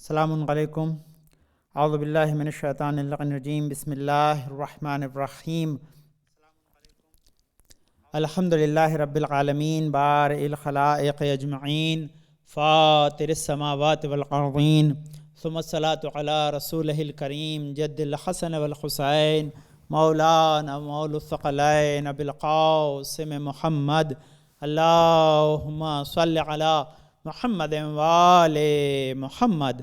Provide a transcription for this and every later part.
السلام علیکم۔ اعوذ باللہ من الشیطان الرجیم، بسم اللہ الرحمن الرحیم۔ الحمد للہ رب العالمین، بارئ الخلائق اجمعین، فاطر السماوات والارضین، ثم الصلاة علی رسولہ الکریم جد الحسن والحسین، مولانا مول الثقلین ابی القاسم محمد، اللہم صل علی محمد وآل محمد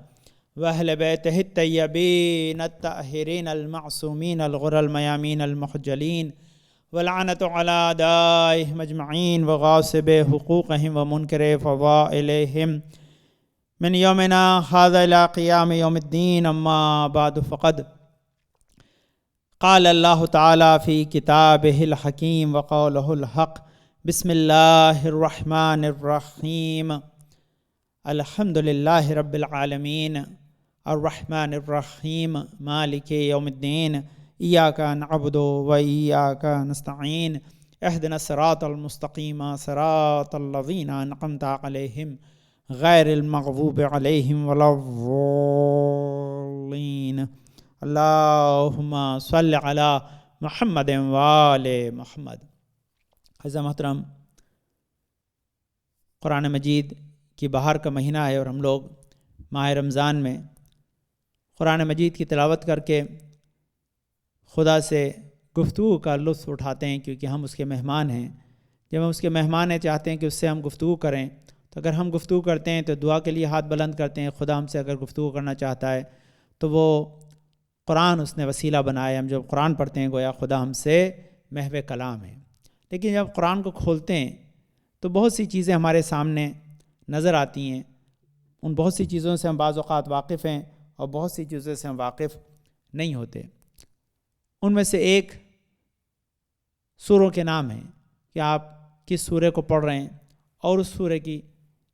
واہل بیتہ الطیبین الطاہرین المعصومین الغر المیامین المحجلین، واللعنۃ علی اعدائہم اجمعین وغاصب حقوقہم ومنکر فضائلہم من یومنا ھذا الی قیام یوم الدین، اما بعد فقد قال اللہ تعالی فی کتابہ الحکیم وقولہ الحق، بسم اللہ الرحمن الرحیم، الحمد للہ رب العالمین، الرحمن الرحیم، مالک یوم الدین، ایاک نعبد و ایاک نستعین، اہدنا الصراط المستقیم صراط الذین انعمت علیہم غیر المغضوب علیہم ولا الضالین، اللہم صل علی محمد وآل محمد۔ عزیز محترم، قرآن مجید کی بہار کا مہینہ ہے اور ہم لوگ ماہ رمضان میں قرآن مجید کی تلاوت کر کے خدا سے گفتگو کا لطف اٹھاتے ہیں، کیونکہ ہم اس کے مہمان ہیں۔ جب ہم اس کے مہمان ہیں، چاہتے ہیں کہ اس سے ہم گفتگو کریں، تو اگر ہم گفتگو کرتے ہیں تو دعا کے لیے ہاتھ بلند کرتے ہیں۔ خدا ہم سے اگر گفتگو کرنا چاہتا ہے تو وہ قرآن اس نے وسیلہ بنایا۔ ہم جب قرآن پڑھتے ہیں گویا خدا ہم سے محو کلام ہے، لیکن جب قرآن کو کھولتے ہیں تو بہت سی چیزیں ہمارے سامنے نظر آتی ہیں۔ ان بہت سی چیزوں سے ہم بعض اوقات واقف ہیں اور بہت سی چیزوں سے ہم واقف نہیں ہوتے۔ ان میں سے ایک سوروں کے نام ہیں کہ آپ کس سورے کو پڑھ رہے ہیں اور اس سورے کی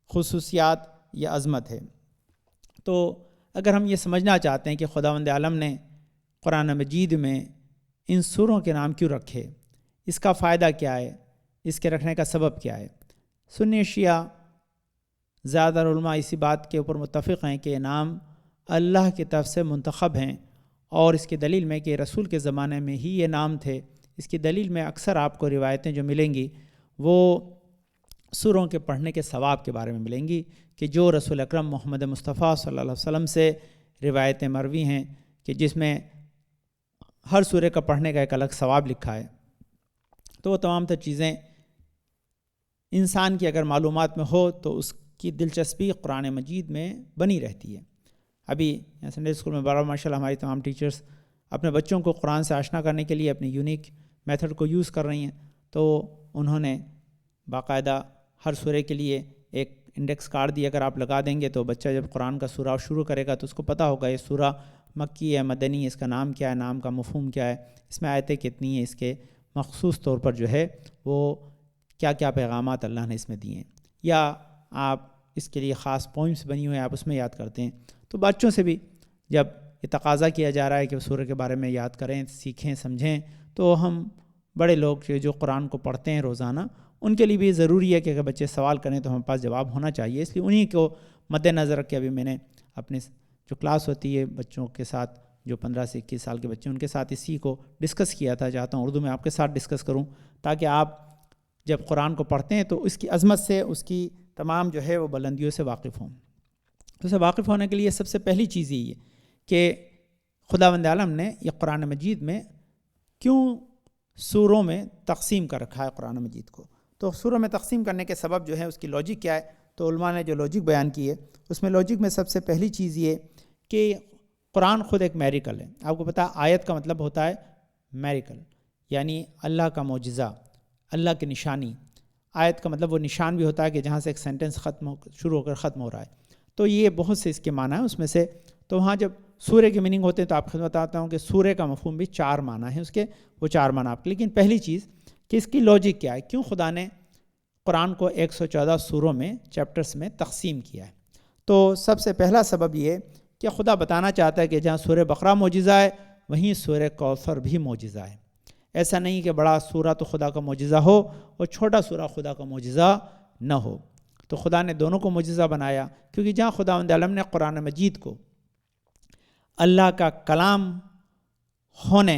خصوصیات یا عظمت ہے۔ تو اگر ہم یہ سمجھنا چاہتے ہیں کہ خداوند عالم نے قرآن مجید میں ان سوروں کے نام کیوں رکھے، اس کا فائدہ کیا ہے، اس کے رکھنے کا سبب کیا ہے، سنی شیعہ زیادہ علماء اسی بات کے اوپر متفق ہیں کہ یہ نام اللہ کی طرف سے منتخب ہیں، اور اس کی دلیل میں کہ رسول کے زمانے میں ہی یہ نام تھے۔ اس کی دلیل میں اکثر آپ کو روایتیں جو ملیں گی وہ سوروں کے پڑھنے کے ثواب کے بارے میں ملیں گی، کہ جو رسول اکرم محمد مصطفیٰ صلی اللہ علیہ وسلم سے روایتیں مروی ہیں کہ جس میں ہر سورے کا پڑھنے کا ایک الگ ثواب لکھا ہے۔ تو وہ تمام تر چیزیں انسان کی اگر معلومات میں ہو تو اس کی دلچسپی قرآن مجید میں بنی رہتی ہے۔ ابھی سنڈے اسکول میں بارہ ماشاء اللہ ہماری تمام ٹیچرز اپنے بچوں کو قرآن سے آشنا کرنے کے لیے اپنی یونیک میتھڈ کو یوز کر رہی ہیں، تو انہوں نے باقاعدہ ہر سورے کے لیے ایک انڈیکس کارڈ دی، اگر آپ لگا دیں گے تو بچہ جب قرآن کا سورہ شروع کرے گا تو اس کو پتہ ہوگا یہ سورہ مکی ہے، مدنی ہے، اس کا نام کیا ہے، نام کا مفہوم کیا ہے، اس میں آیتیں کتنی ہیں، اس کے مخصوص طور پر جو ہے وہ کیا کیا پیغامات اللہ نے اس میں دیے ہیں، یا آپ اس کے لیے خاص پوائنٹس بنی ہوئے ہیں آپ اس میں یاد کرتے ہیں۔ تو بچوں سے بھی جب یہ تقاضا کیا جا رہا ہے کہ وہ سورہ کے بارے میں یاد کریں، سیکھیں، سمجھیں، تو ہم بڑے لوگ جو قرآن کو پڑھتے ہیں روزانہ ان کے لیے بھی ضروری ہے کہ اگر بچے سوال کریں تو ہمارے پاس جواب ہونا چاہیے۔ اس لیے انہی کو مد نظر رکھ کے ابھی میں نے اپنے جو کلاس ہوتی ہے بچوں کے ساتھ، جو 15 سے 21 سال کے بچے ان کے ساتھ اسی کو ڈسکس کیا تھا۔ چاہتا ہوں اردو میں آپ کے ساتھ ڈسکس کروں تاکہ آپ جب قرآن کو پڑھتے ہیں تو اس کی عظمت سے، اس کی تمام جو ہے وہ بلندیوں سے واقف ہوں۔ تو اسے واقف ہونے کے لیے سب سے پہلی چیز یہی ہے کہ خداوند عالم نے یہ قرآن مجید میں کیوں سوروں میں تقسیم کر رکھا ہے قرآن مجید کو۔ تو سوروں میں تقسیم کرنے کے سبب جو ہے اس کی لاجک کیا ہے، تو علماء نے جو لاجک بیان کی ہے اس میں لاجک میں سب سے پہلی چیز یہ کہ قرآن خود ایک میریکل ہے۔ آپ کو پتہ ہے آیت کا مطلب ہوتا ہے میریکل، یعنی اللہ کا معجزہ، اللہ کی نشانی۔ آیت کا مطلب وہ نشان بھی ہوتا ہے کہ جہاں سے ایک سینٹنس شروع ہو کر ختم ہو رہا ہے۔ تو یہ بہت سے اس کے معنی ہیں، اس میں سے تو وہاں جب سورے کے میننگ ہوتے ہیں تو آپ کو بتاتا ہوں کہ سورے کا مفہوم بھی 4 معنی ہیں اس کے، وہ 4 معنی آپ کے۔ لیکن پہلی چیز کہ اس کی لاجک کیا ہے، کیوں خدا نے قرآن کو 114 سوروں میں چیپٹرز میں تقسیم کیا ہے۔ تو سب سے پہلا سبب یہ کہ خدا بتانا چاہتا ہے کہ جہاں سورہ بقرہ معجزہ ہے وہیں سورہ کوثر بھی معجزہ ہے۔ ایسا نہیں کہ بڑا سورہ تو خدا کا معجزہ ہو اور چھوٹا سورہ خدا کا معجزہ نہ ہو۔ تو خدا نے دونوں کو معجزہ بنایا، کیونکہ جہاں خداوند عالم نے قرآن مجید کو اللہ کا کلام ہونے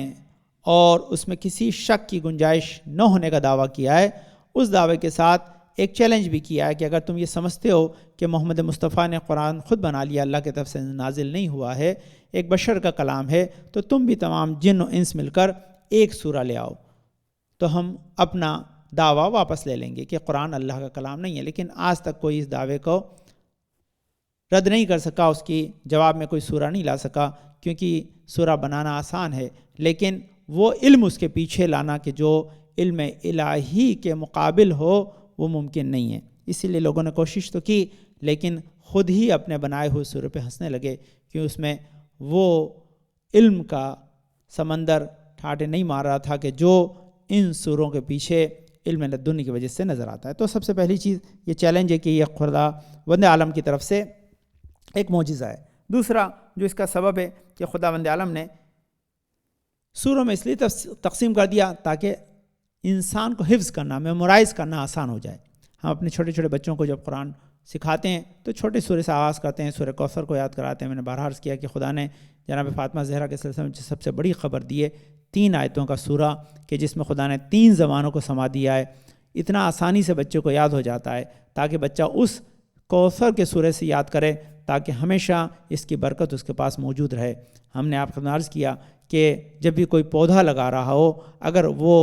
اور اس میں کسی شک کی گنجائش نہ ہونے کا دعویٰ کیا ہے، اس دعوے کے ساتھ ایک چیلنج بھی کیا ہے کہ اگر تم یہ سمجھتے ہو کہ محمد مصطفیٰ نے قرآن خود بنا لیا، اللہ کی طرف سے نازل نہیں ہوا ہے، ایک بشر کا کلام ہے، تو تم بھی تمام جن و انس مل کر ایک سورہ لے آؤ تو ہم اپنا دعویٰ واپس لے لیں گے کہ قرآن اللہ کا کلام نہیں ہے۔ لیکن آج تک کوئی اس دعوے کو رد نہیں کر سکا، اس کی جواب میں کوئی سورہ نہیں لا سکا، کیونکہ سورہ بنانا آسان ہے لیکن وہ علم اس کے پیچھے لانا کہ جو علم الہی کے مقابل ہو وہ ممکن نہیں ہے۔ اسی لیے لوگوں نے کوشش تو کی لیکن خود ہی اپنے بنائے ہوئے سورے پہ ہنسنے لگے، کیوں اس میں وہ علم کا سمندر ٹھاٹے نہیں مار رہا تھا کہ جو ان سوروں کے پیچھے علم لدنی کی وجہ سے نظر آتا ہے۔ تو سب سے پہلی چیز یہ چیلنج ہے کہ یہ خدا وند عالم کی طرف سے ایک معجزہ ہے۔ دوسرا جو اس کا سبب ہے کہ خدا وند عالم نے سوروں میں اس لیے تقسیم کر دیا تاکہ انسان کو حفظ کرنا، میمورائز کرنا آسان ہو جائے۔ ہم اپنے چھوٹے چھوٹے بچوں کو جب قرآن سکھاتے ہیں تو چھوٹے سورے سے آغاز کرتے ہیں، سورہ کوثر کو یاد کراتے ہیں۔ میں نے بارہا عرض کیا کہ خدا نے جناب فاطمہ زہرا کے سلسلے میں سب سے بڑی خبر دی ہے 3 آیتوں کا سورہ کہ جس میں خدا نے 3 زبانوں کو سما دیا ہے۔ اتنا آسانی سے بچے کو یاد ہو جاتا ہے تاکہ بچہ اس کوثر کے سورے سے یاد کرے تاکہ ہمیشہ اس کی برکت اس کے پاس موجود رہے۔ ہم نے آپ کو عرض کیا کہ جب بھی کوئی پودا لگا رہا ہو، اگر وہ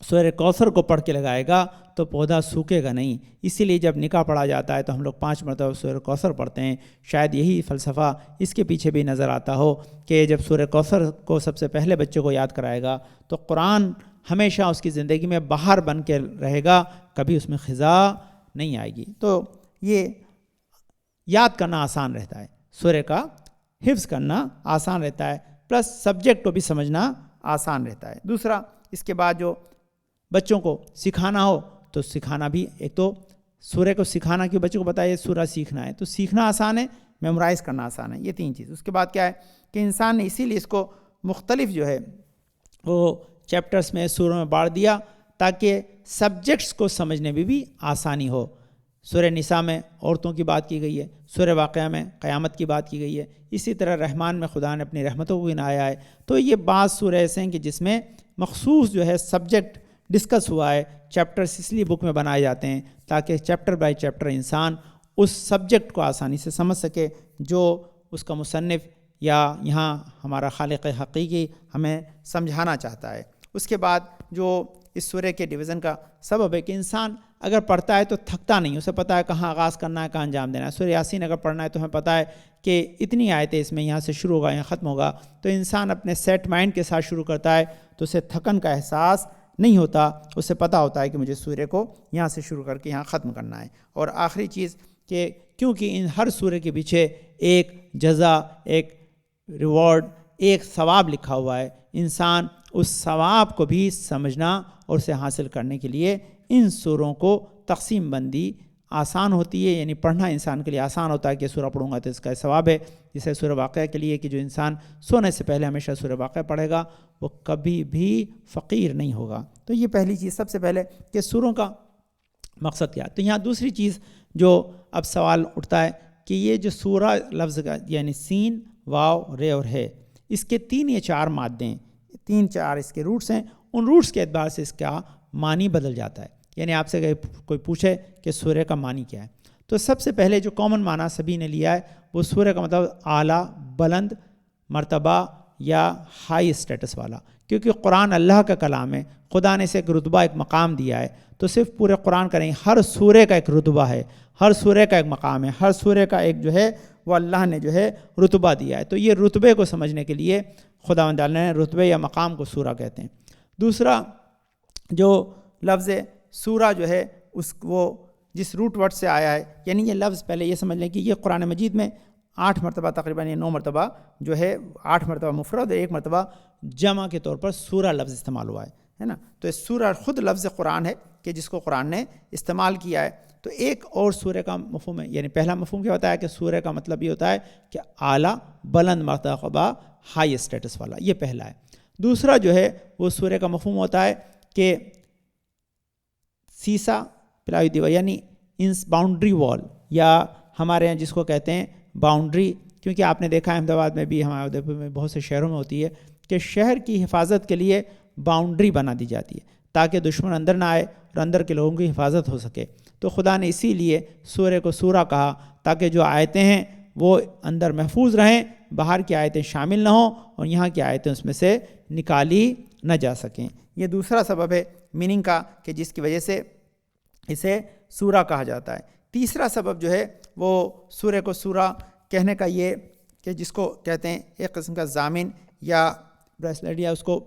سورہ کوثر کو پڑھ کے لگائے گا تو پودا سوکھے گا نہیں۔ اسی لیے جب نکاح پڑھا جاتا ہے تو ہم لوگ 5 مرتبہ سورہ کوثر پڑھتے ہیں۔ شاید یہی فلسفہ اس کے پیچھے بھی نظر آتا ہو کہ جب سورہ کوثر کو سب سے پہلے بچے کو یاد کرائے گا تو قرآن ہمیشہ اس کی زندگی میں بہار بن کے رہے گا، کبھی اس میں خزاں نہیں آئے گی۔ تو یہ یاد کرنا آسان رہتا ہے، سورہ کا حفظ کرنا آسان رہتا ہے، پلس سبجیکٹ کو بھی سمجھنا آسان رہتا ہے۔ دوسرا اس کے بعد جو بچوں کو سکھانا ہو تو سکھانا بھی، ایک تو سورہ کو سکھانا کہ بچوں کو پتہ ہے سورہ سیکھنا ہے، تو سیکھنا آسان ہے، میمورائز کرنا آسان ہے، یہ 3 چیز۔ اس کے بعد کیا ہے کہ انسان نے اسی لیے اس کو مختلف جو ہے وہ چیپٹرز میں، سوروں میں بانٹ دیا تاکہ سبجیکٹس کو سمجھنے میں بھی آسانی ہو۔ سورہ نساء میں عورتوں کی بات کی گئی ہے، سورہ واقعہ میں قیامت کی بات کی گئی ہے، اسی طرح رحمان میں خدا نے اپنی رحمتوں کو گنایا ہے۔ تو یہ بعض سورہ ایسے ہیں کہ جس میں مخصوص جو ہے سبجیکٹ ڈسکس ہوا ہے۔ چیپٹرز اس لیے بک میں بنائے جاتے ہیں تاکہ چیپٹر بائی چیپٹر انسان اس سبجیکٹ کو آسانی سے سمجھ سکے جو اس کا مصنف یا یہاں ہمارا خالق حقیقی ہمیں سمجھانا چاہتا ہے۔ اس کے بعد جو اس سورہ کے ڈویژن کا سبب ہے کہ انسان اگر پڑھتا ہے تو تھکتا نہیں، اسے پتہ ہے کہاں آغاز کرنا ہے، کہاں انجام دینا ہے۔ سورہ یاسین اگر پڑھنا ہے تو ہمیں پتہ ہے کہ اتنی آیتیں اس میں، یہاں سے شروع ہوگا یہاں ختم ہوگا، تو انسان اپنے سیٹ مائنڈ کے ساتھ شروع کرتا ہے تو اسے تھکن کا احساس نہیں ہوتا، اسے پتہ ہوتا ہے کہ مجھے سورہ کو یہاں سے شروع کر کے یہاں ختم کرنا ہے۔ اور آخری چیز کہ کیونکہ ان ہر سورہ کے پیچھے ایک جزا، ایک ریوارڈ، ایک ثواب لکھا ہوا ہے، انسان اس ثواب کو بھی سمجھنا اور اسے حاصل کرنے کے لیے ان سوروں کو تقسیم بندی آسان ہوتی ہے، یعنی پڑھنا انسان کے لیے آسان ہوتا ہے کہ سورہ پڑھوں گا تو اس کا ثواب ہے۔ جسے سورہ واقعہ کے لیے کہ جو انسان سونے سے پہلے ہمیشہ سورہ واقعہ پڑھے گا وہ کبھی بھی فقیر نہیں ہوگا۔ تو یہ پہلی چیز، سب سے پہلے کہ سوروں کا مقصد کیا ہے۔ تو یہاں دوسری چیز جو اب سوال اٹھتا ہے کہ یہ جو سورہ لفظ کا یعنی سین، واو، رے اور ہے، اس کے 3 یا 4 مادے ہیں، 3-4 اس کے روٹس ہیں، ان روٹس کے اعتبار سے اس کا معنی بدل جاتا ہے۔ یعنی آپ سے کوئی پوچھے کہ سورہ کا معنی کیا ہے تو سب سے پہلے جو کامن معنی سبھی نے لیا ہے وہ سورہ کا مطلب اعلیٰ، بلند مرتبہ یا ہائی اسٹیٹس والا، کیونکہ قرآن اللہ کا کلام ہے، خدا نے اسے ایک رتبہ، ایک مقام دیا ہے۔ تو صرف پورے قرآن کا نہیں، ہر سورہ کا ایک رتبہ ہے، ہر سورہ کا ایک مقام ہے، ہر سورہ کا ایک جو ہے وہ اللہ نے جو ہے رتبہ دیا ہے۔ تو یہ رتبے کو سمجھنے کے لیے خداوند تعالیٰ نے رتبے یا مقام کو سورہ کہتے ہیں۔ دوسرا جو لفظ سورہ جو ہے وہ جس روٹ ورڈ سے آیا ہے، یعنی یہ لفظ پہلے یہ سمجھ لیں کہ یہ قرآن مجید میں 8 مرتبہ تقریباً 9 مرتبہ جو ہے 8 مرتبہ مفرد اور 1 مرتبہ جمع کے طور پر سورہ لفظ استعمال ہوا ہے نا۔ تو اس سورہ خود لفظ قرآن ہے کہ جس کو قرآن نے استعمال کیا ہے۔ تو ایک اور سورہ کا مفہوم ہے، یعنی پہلا مفہوم کیا ہوتا ہے کہ سورہ کا مطلب یہ ہوتا ہے کہ اعلیٰ، بلند مرتبہ، ہائی اسٹیٹس والا، یہ پہلا ہے۔ دوسرا جو ہے وہ سورہ کا مفہوم ہوتا ہے کہ سیسا پلائی دیوا، یعنی باؤنڈری وال، یا ہمارے یہاں جس کو کہتے ہیں باؤنڈری، کیونکہ آپ نے دیکھا ہے احمد آباد میں بھی، ہمارے ادے پور میں بہت سے شہروں میں ہوتی ہے کہ شہر کی حفاظت کے لیے باؤنڈری بنا دی جاتی ہے تاکہ دشمن اندر نہ آئے اور اندر کے لوگوں کی حفاظت ہو سکے. تو خدا نے اسی لیے سورہ کو سورہ کہا تاکہ جو آیتیں ہیں وہ اندر محفوظ رہیں، باہر کی آیتیں شامل نہ ہوں اور یہاں کی آیتیں اس میں سے نکالی نہ جا سکیں. یہ دوسرا سبب ہے میننگ کا کہ جس کی وجہ سے اسے سورہ کہا جاتا ہے. تیسرا سبب جو ہے وہ سورہ کو سورہ کہنے کا یہ کہ جس کو کہتے ہیں ایک قسم کا ضامن یا بریسلیٹ یا اس کو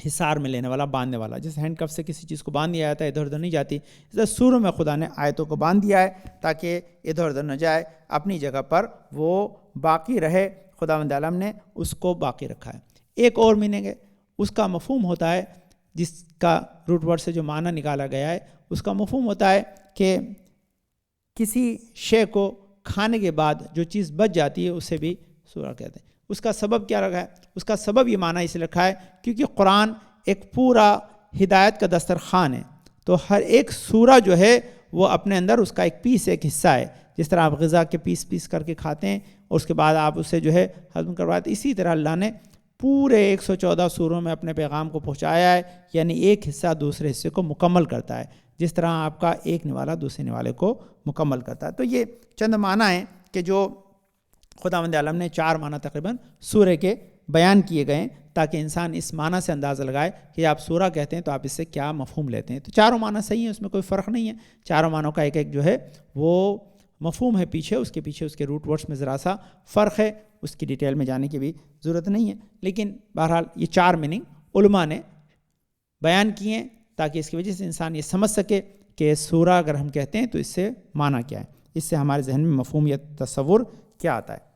حصار میں لینے والا، باندھنے والا، جیسے ہینڈ کف سے کسی چیز کو باندھ دیا جاتا ہے ادھر ادھر نہیں جاتی، اس طرح سوروں میں خدا نے آیتوں کو باندھ دیا ہے تاکہ ادھر ادھر نہ جائے، اپنی جگہ پر وہ باقی رہے. خداوند عالم نے اس کو باقی رکھا ہے. ایک اور میننگ ہے، اس کا مفہوم ہوتا ہے، جس کا روٹ ورڈ سے جو معنی نکالا گیا ہے اس کا مفہوم ہوتا ہے کہ کسی شے کو کھانے کے بعد جو چیز بچ جاتی ہے اسے بھی سورہ کہتے ہیں. اس کا سبب کیا رکھا ہے؟ اس کا سبب یہ معنی اس لیے رکھا ہے کیونکہ قرآن ایک پورا ہدایت کا دسترخوان ہے، تو ہر ایک سورہ جو ہے وہ اپنے اندر اس کا ایک پیس، ایک حصہ ہے. جس طرح آپ غذا کے پیس کر کے کھاتے ہیں اور اس کے بعد آپ اسے جو ہے ہضم کرواتے، اسی طرح اللہ نے پورے 114 سوروں میں اپنے پیغام کو پہنچایا ہے، یعنی ایک حصہ دوسرے حصے کو مکمل کرتا ہے، جس طرح آپ کا ایک نوالا دوسرے نوالے کو مکمل کرتا ہے. تو یہ چند معنی ہیں کہ جو خداوند عالم نے 4 معنی تقریباً سورہ کے بیان کیے گئے ہیں تاکہ انسان اس معنی سے اندازہ لگائے کہ آپ سورہ کہتے ہیں تو آپ اس سے کیا مفہوم لیتے ہیں. تو چاروں معنی صحیح ہیں، اس میں کوئی فرق نہیں ہے. چاروں معنوں کا ایک ایک جو ہے وہ مفہوم ہے، پیچھے اس کے روٹ ورڈز میں ذرا سا فرق ہے، اس کی ڈیٹیل میں جانے کی بھی ضرورت نہیں ہے. لیکن بہرحال یہ 4 میننگ علماء نے بیان کیے ہیں تاکہ اس کی وجہ سے انسان یہ سمجھ سکے کہ سورہ اگر ہم کہتے ہیں تو اس سے معنی کیا ہے، اس سے ہمارے ذہن میں مفہوم یا تصور کیا آتا ہے.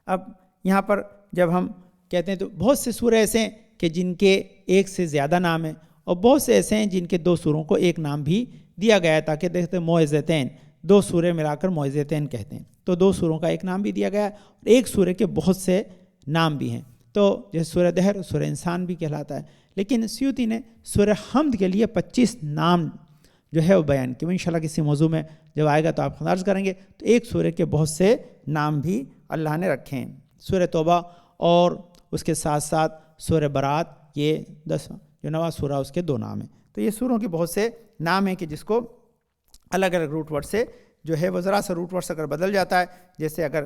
اب یہاں پر جب ہم کہتے ہیں تو بہت سے سورہ ایسے ہیں کہ جن کے ایک سے زیادہ نام ہیں، اور بہت سے ایسے ہیں جن کے 2 سوروں کو ایک نام بھی دیا گیا ہے تاکہ دیکھتے ہیں موعظتین، 2 سورے ملا کر موعظتین کہتے ہیں، تو 2 سوروں کا ایک نام بھی دیا گیا ہے اور ایک سورے کے بہت سے نام بھی ہیں. تو جیسے سورہ دہر، سورہ انسان بھی کہلاتا ہے. لیکن سیوطی نے سورہ حمد کے لیے 25 نام جو ہے وہ بیان کیے. وہ انشاءاللہ کسی موضوع میں جب آئے گا تو آپ خدارز کریں گے. تو ایک سورے کے بہت سے نام بھی اللہ نے رکھے ہیں. سورہ توبہ اور اس کے ساتھ ساتھ سورہ برات، یہ 10 جو 9واں سورہ اس کے 2 نام ہیں. تو یہ سوروں کے بہت سے نام ہیں کہ جس کو الگ الگ روٹ ورڈ سے جو ہے وہ ذرا سا روٹ ورڈ سے اگر بدل جاتا ہے، جیسے اگر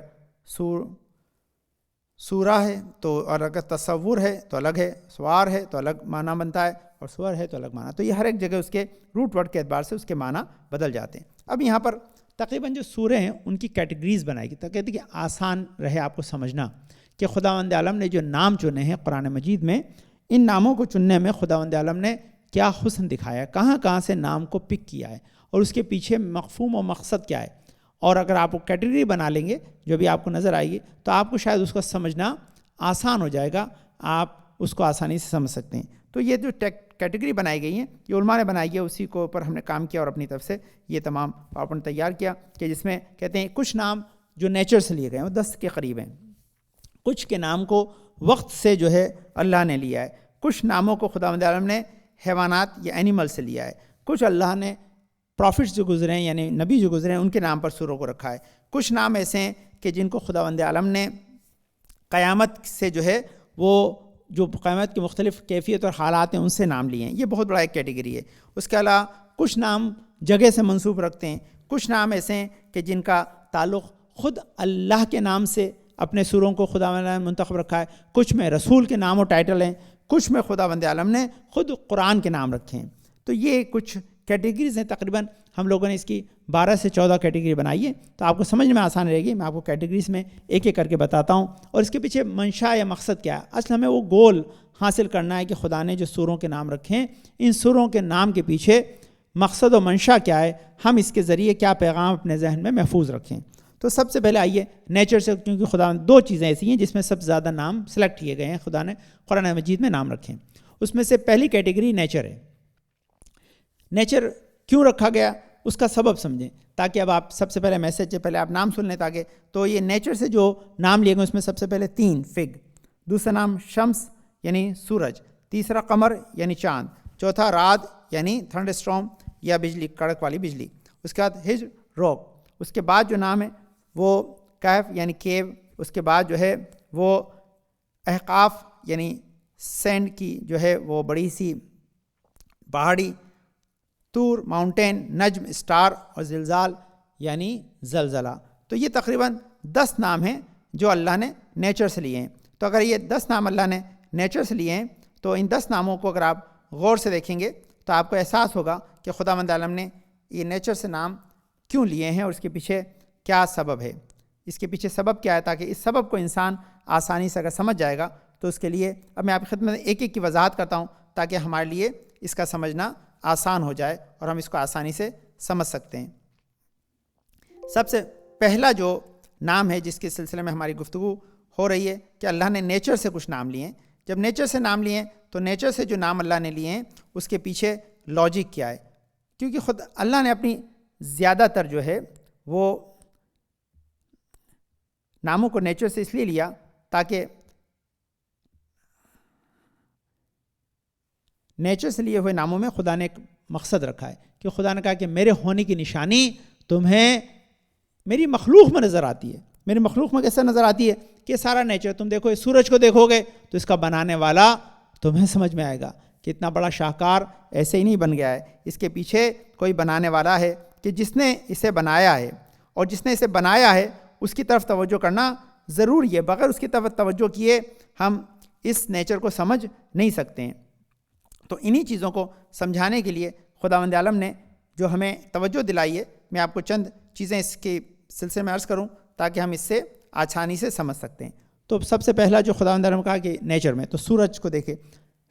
سورہ ہے تو، اور اگر تصور ہے تو الگ ہے، سوار ہے تو الگ معنی بنتا ہے، اور سور ہے تو الگ معنی. تو یہ ہر ایک جگہ اس کے روٹ ورڈ کے اعتبار سے اس کے معنی بدل جاتے ہیں. اب یہاں پر تقریباً جو سورے ہیں ان کی کیٹیگریز بنائی گئی تاکہ کہ آسان رہے آپ کو سمجھنا کہ خداوند عالم نے جو نام چنے ہیں قرآن مجید میں، ان ناموں کو چننے میں خداوند عالم نے کیا حسن دکھایا ہے، کہاں کہاں سے نام کو پک کیا ہے اور اس کے پیچھے مفہوم و مقصد کیا ہے. اور اگر آپ کیٹیگری بنا لیں گے جو بھی آپ کو نظر آئے گی تو آپ کو شاید اس کو سمجھنا آسان ہو جائے گا، آپ اس کو آسانی سے سمجھ سکتے ہیں. تو یہ جو کیٹیگری بنائی گئی ہیں یہ علماء نے بنائی ہے، اسی کو اوپر ہم نے کام کیا اور اپنی طرف سے یہ تمام آپ نے تیار کیا کہ جس میں کہتے ہیں کچھ نام جو نیچر سے لیے گئے ہیں وہ 10 کے قریب ہیں، کچھ کے نام کو وقت سے جو ہے اللہ نے لیا ہے، کچھ ناموں کو خداوند عالم نے حیوانات یا اینیمل سے لیا ہے، کچھ اللہ نے پروفٹس جو گزرے ہیں یعنی نبی جو گزرے ہیں ان کے نام پر سوروں کو رکھا ہے، کچھ نام ایسے ہیں کہ جن کو خداوند عالم نے قیامت سے جو ہے وہ جو قیامت کی مختلف کیفیت اور حالات ہیں ان سے نام لیے ہیں. یہ بہت بڑا ایک کیٹیگری ہے. اس کے علاوہ کچھ نام جگہ سے منسوب رکھتے ہیں، کچھ نام ایسے ہیں کہ جن کا تعلق خود اللہ کے نام سے اپنے سوروں کو خداوند نے منتخب رکھا ہے، کچھ میں رسول کے نام و ٹائٹل ہیں، کچھ میں خداوند عالم نے خود قرآن کے نام رکھے ہیں. تو یہ کچھ کیٹیگریز ہیں. تقریباً ہم لوگوں نے اس کی 12 سے 14 کیٹیگری بنائی ہے تو آپ کو سمجھ میں آسان رہے گی. میں آپ کو کیٹیگریز میں ایک ایک کر کے بتاتا ہوں اور اس کے پیچھے منشا یا مقصد کیا ہے. اصل ہمیں وہ گول حاصل کرنا ہے کہ خدا نے جو سوروں کے نام رکھے ہیں ان سوروں کے نام کے پیچھے مقصد و منشا کیا ہے، ہم اس کے ذریعے کیا پیغام اپنے ذہن میں محفوظ رکھیں. تو سب سے پہلے آئیے نیچر سے، کیونکہ خدا 2 چیزیں ایسی ہیں جس میں سب سے زیادہ نام سلیکٹ کیے گئے ہیں، خدا نے قرآن مجید میں نام رکھے ہیں. اس میں سے پہلی کیٹیگری نیچر ہے. نیچر کیوں رکھا گیا اس کا سبب سمجھیں تاکہ اب آپ سب سے پہلے میسج سے پہلے آپ نام سن لیں تاکہ. تو یہ نیچر سے جو نام لیے گئے اس میں سب سے پہلے 3 فگ، دوسرا نام شمس یعنی سورج، تیسرا قمر یعنی چاند، چوتھا رعد یعنی تھنڈر اسٹارم یا بجلی، کڑک والی بجلی، اس کے بعد ہجر روک، اس کے بعد جو نام ہے وہ کہف یعنی کیو، اس کے بعد جو ہے وہ احقاف یعنی سینڈ کی جو ہے وہ بڑی سی پہاڑی، طور ماؤنٹین، نجم اسٹار، اور زلزال یعنی زلزلہ۔ تو یہ تقریباً 10 نام ہیں جو اللہ نے نیچر سے لیے ہیں۔ تو اگر یہ 10 نام اللہ نے نیچر سے لیے ہیں تو ان 10 ناموں کو اگر آپ غور سے دیکھیں گے تو آپ کو احساس ہوگا کہ خداوند عالم نے یہ نیچر سے نام کیوں لیے ہیں اور اس کے پیچھے کیا سبب ہے۔ اس کے پیچھے سبب کیا ہے، تاکہ اس سبب کو انسان آسانی سے اگر سمجھ جائے گا تو اس کے لیے اب میں آپ کی خدمت میں ایک ایک کی وضاحت کرتا ہوں تاکہ ہمارے لیے اس کا سمجھنا آسان ہو جائے اور ہم اس کو آسانی سے سمجھ سکتے ہیں۔ سب سے پہلا جو نام ہے جس کے سلسلے میں ہماری گفتگو ہو رہی ہے کہ اللہ نے نیچر سے کچھ نام لیے ہیں۔ جب نیچر سے نام لیے ہیں تو نیچر سے جو نام اللہ نے لیے ہیں اس کے پیچھے لاجک کیا ہے، کیونکہ خود اللہ نے اپنی زیادہ تر جو ہے وہ ناموں کو نیچر سے اس لیے لیا تاکہ نیچر سے لیے ہوئے ناموں میں خدا نے ایک مقصد رکھا ہے کہ خدا نے کہا کہ میرے ہونے کی نشانی تمہیں میری مخلوق میں نظر آتی ہے۔ میری مخلوق میں کیسے نظر آتی ہے کہ سارا نیچر تم دیکھو، اس سورج کو دیکھو گے تو اس کا بنانے والا تمہیں سمجھ میں آئے گا کہ اتنا بڑا شاہکار ایسے ہی نہیں بن گیا ہے، اس کے پیچھے کوئی بنانے والا ہے کہ جس نے اسے بنایا ہے، اور جس نے اسے بنایا ہے اس کی طرف توجہ کرنا ضروری ہے۔ بغیر اس کی طرف توجہ کیے ہم اس نیچر کو سمجھ نہیں سکتے ہیں۔ تو انہی چیزوں کو سمجھانے کے لیے خداوند عالم نے جو ہمیں توجہ دلائی ہے، میں آپ کو چند چیزیں اس کے سلسلے میں عرض کروں تاکہ ہم اس سے آسانی سے سمجھ سکتے ہیں۔ تو سب سے پہلا جو خداوند عالم نے کہا کہ نیچر میں، تو سورج کو دیکھیں،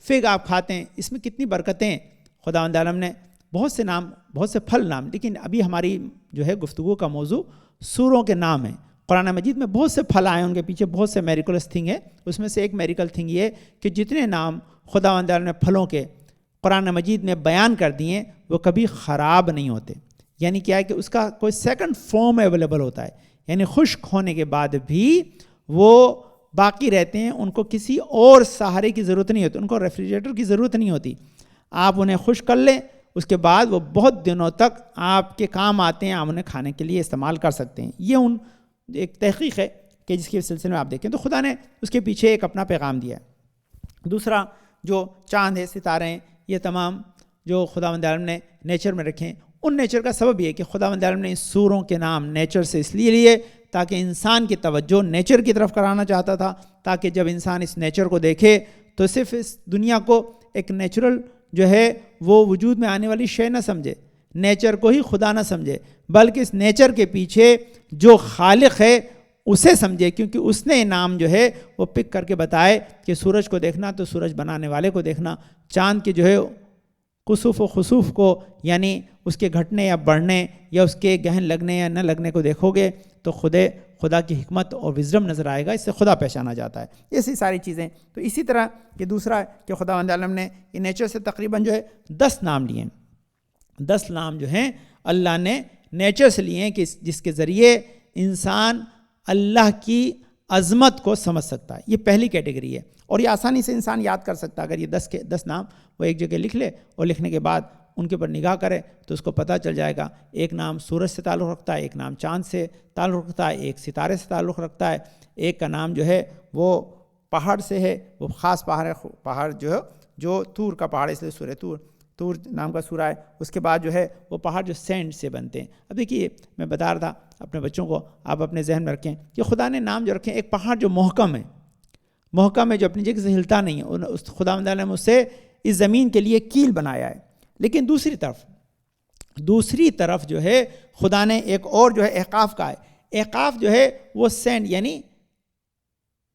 فگ آپ کھاتے ہیں، اس میں کتنی برکتیں خداوند عالم نے، بہت سے نام، بہت سے پھل نام، لیکن ابھی ہماری جو ہے گفتگو کا موضوع سوروں کے نام ہے۔ قرآن مجید میں بہت سے پھل آئے، ان کے پیچھے بہت سے میریکلس تھنگ ہے، اس میں سے ایک میریکل تھنگ یہ ہے کہ جتنے نام خداوند عالم نے پھلوں کے قرآن مجید میں بیان کر دیے وہ کبھی خراب نہیں ہوتے۔ یعنی کیا ہے کہ اس کا کوئی سیکنڈ فارم اویلیبل ہوتا ہے، یعنی خشک ہونے کے بعد بھی وہ باقی رہتے ہیں، ان کو کسی اور سہارے کی ضرورت نہیں ہوتی، ان کو ریفریجریٹر کی ضرورت نہیں ہوتی۔ آپ انہیں خشک کر لیں، اس کے بعد وہ بہت دنوں تک آپ کے کام آتے ہیں، آپ انہیں کھانے کے لیے استعمال کر سکتے ہیں۔ یہ ایک تحقیق ہے کہ جس کے سلسلے میں آپ دیکھیں تو خدا نے اس کے پیچھے ایک اپنا پیغام دیا ہے۔ دوسرا جو چاند ہے، ستارے ہیں، یہ تمام جو خداوند عالم نے نیچر میں رکھے ہیں، ان نیچر کا سبب یہ ہے کہ خداوند عالم نے اس سوروں کے نام نیچر سے اس لیے لیے تاکہ انسان کی توجہ نیچر کی طرف کرانا چاہتا تھا، تاکہ جب انسان اس نیچر کو دیکھے تو صرف اس دنیا کو ایک نیچرل جو ہے وہ وجود میں آنے والی شے نہ سمجھے، نیچر کو ہی خدا نہ سمجھے، بلکہ اس نیچر کے پیچھے جو خالق ہے اسے سمجھے، کیونکہ اس نے نام جو ہے وہ پک کر کے بتائے کہ سورج کو دیکھنا تو سورج بنانے والے کو دیکھنا، چاند کے جو ہے کسوف و خسوف کو یعنی اس کے گھٹنے یا بڑھنے یا اس کے گہن لگنے یا نہ لگنے کو دیکھو گے تو خدا کی حکمت اور وزڈم نظر آئے گا، اس سے خدا پہچانا جاتا ہے۔ ایسی ساری چیزیں تو اسی طرح کہ دوسرا ہے کہ خداوند عالم نے یہ نیچر سے تقریباً جو ہے 10 نام لیے ہیں۔ 10 نام جو ہیں اللہ نے نیچر سے لیے ہیں کہ جس کے ذریعے انسان اللہ کی عظمت کو سمجھ سکتا ہے۔ یہ پہلی کیٹیگری ہے اور یہ آسانی سے انسان یاد کر سکتا ہے۔ اگر یہ 10 نام وہ ایک جگہ لکھ لے اور لکھنے کے بعد ان کے پر نگاہ کرے تو اس کو پتہ چل جائے گا ایک نام سورج سے تعلق رکھتا ہے، ایک نام چاند سے تعلق رکھتا ہے، ایک ستارے سے تعلق رکھتا ہے، ایک کا نام جو ہے وہ پہاڑ سے ہے، وہ خاص پہاڑ جو ہے جو طور کا پہاڑ ہے، اس لیے سورہ طور نام کا سورہ ہے۔ اس کے بعد جو ہے وہ پہاڑ جو سینڈ سے بنتے ہیں۔ اب دیکھیے میں بتا رہا تھا اپنے بچوں کو، آپ اپنے ذہن میں رکھیں کہ خدا نے نام جو رکھے، ایک پہاڑ جو محکم ہے جو اپنی جگہ سے ہلتا نہیں ہے، اس خداوند نے اسے اس زمین کے لیے کیل بنایا ہے۔ لیکن دوسری طرف جو ہے خدا نے ایک اور جو ہے احقاف کا ہے۔ احقاف جو ہے وہ سینڈ یعنی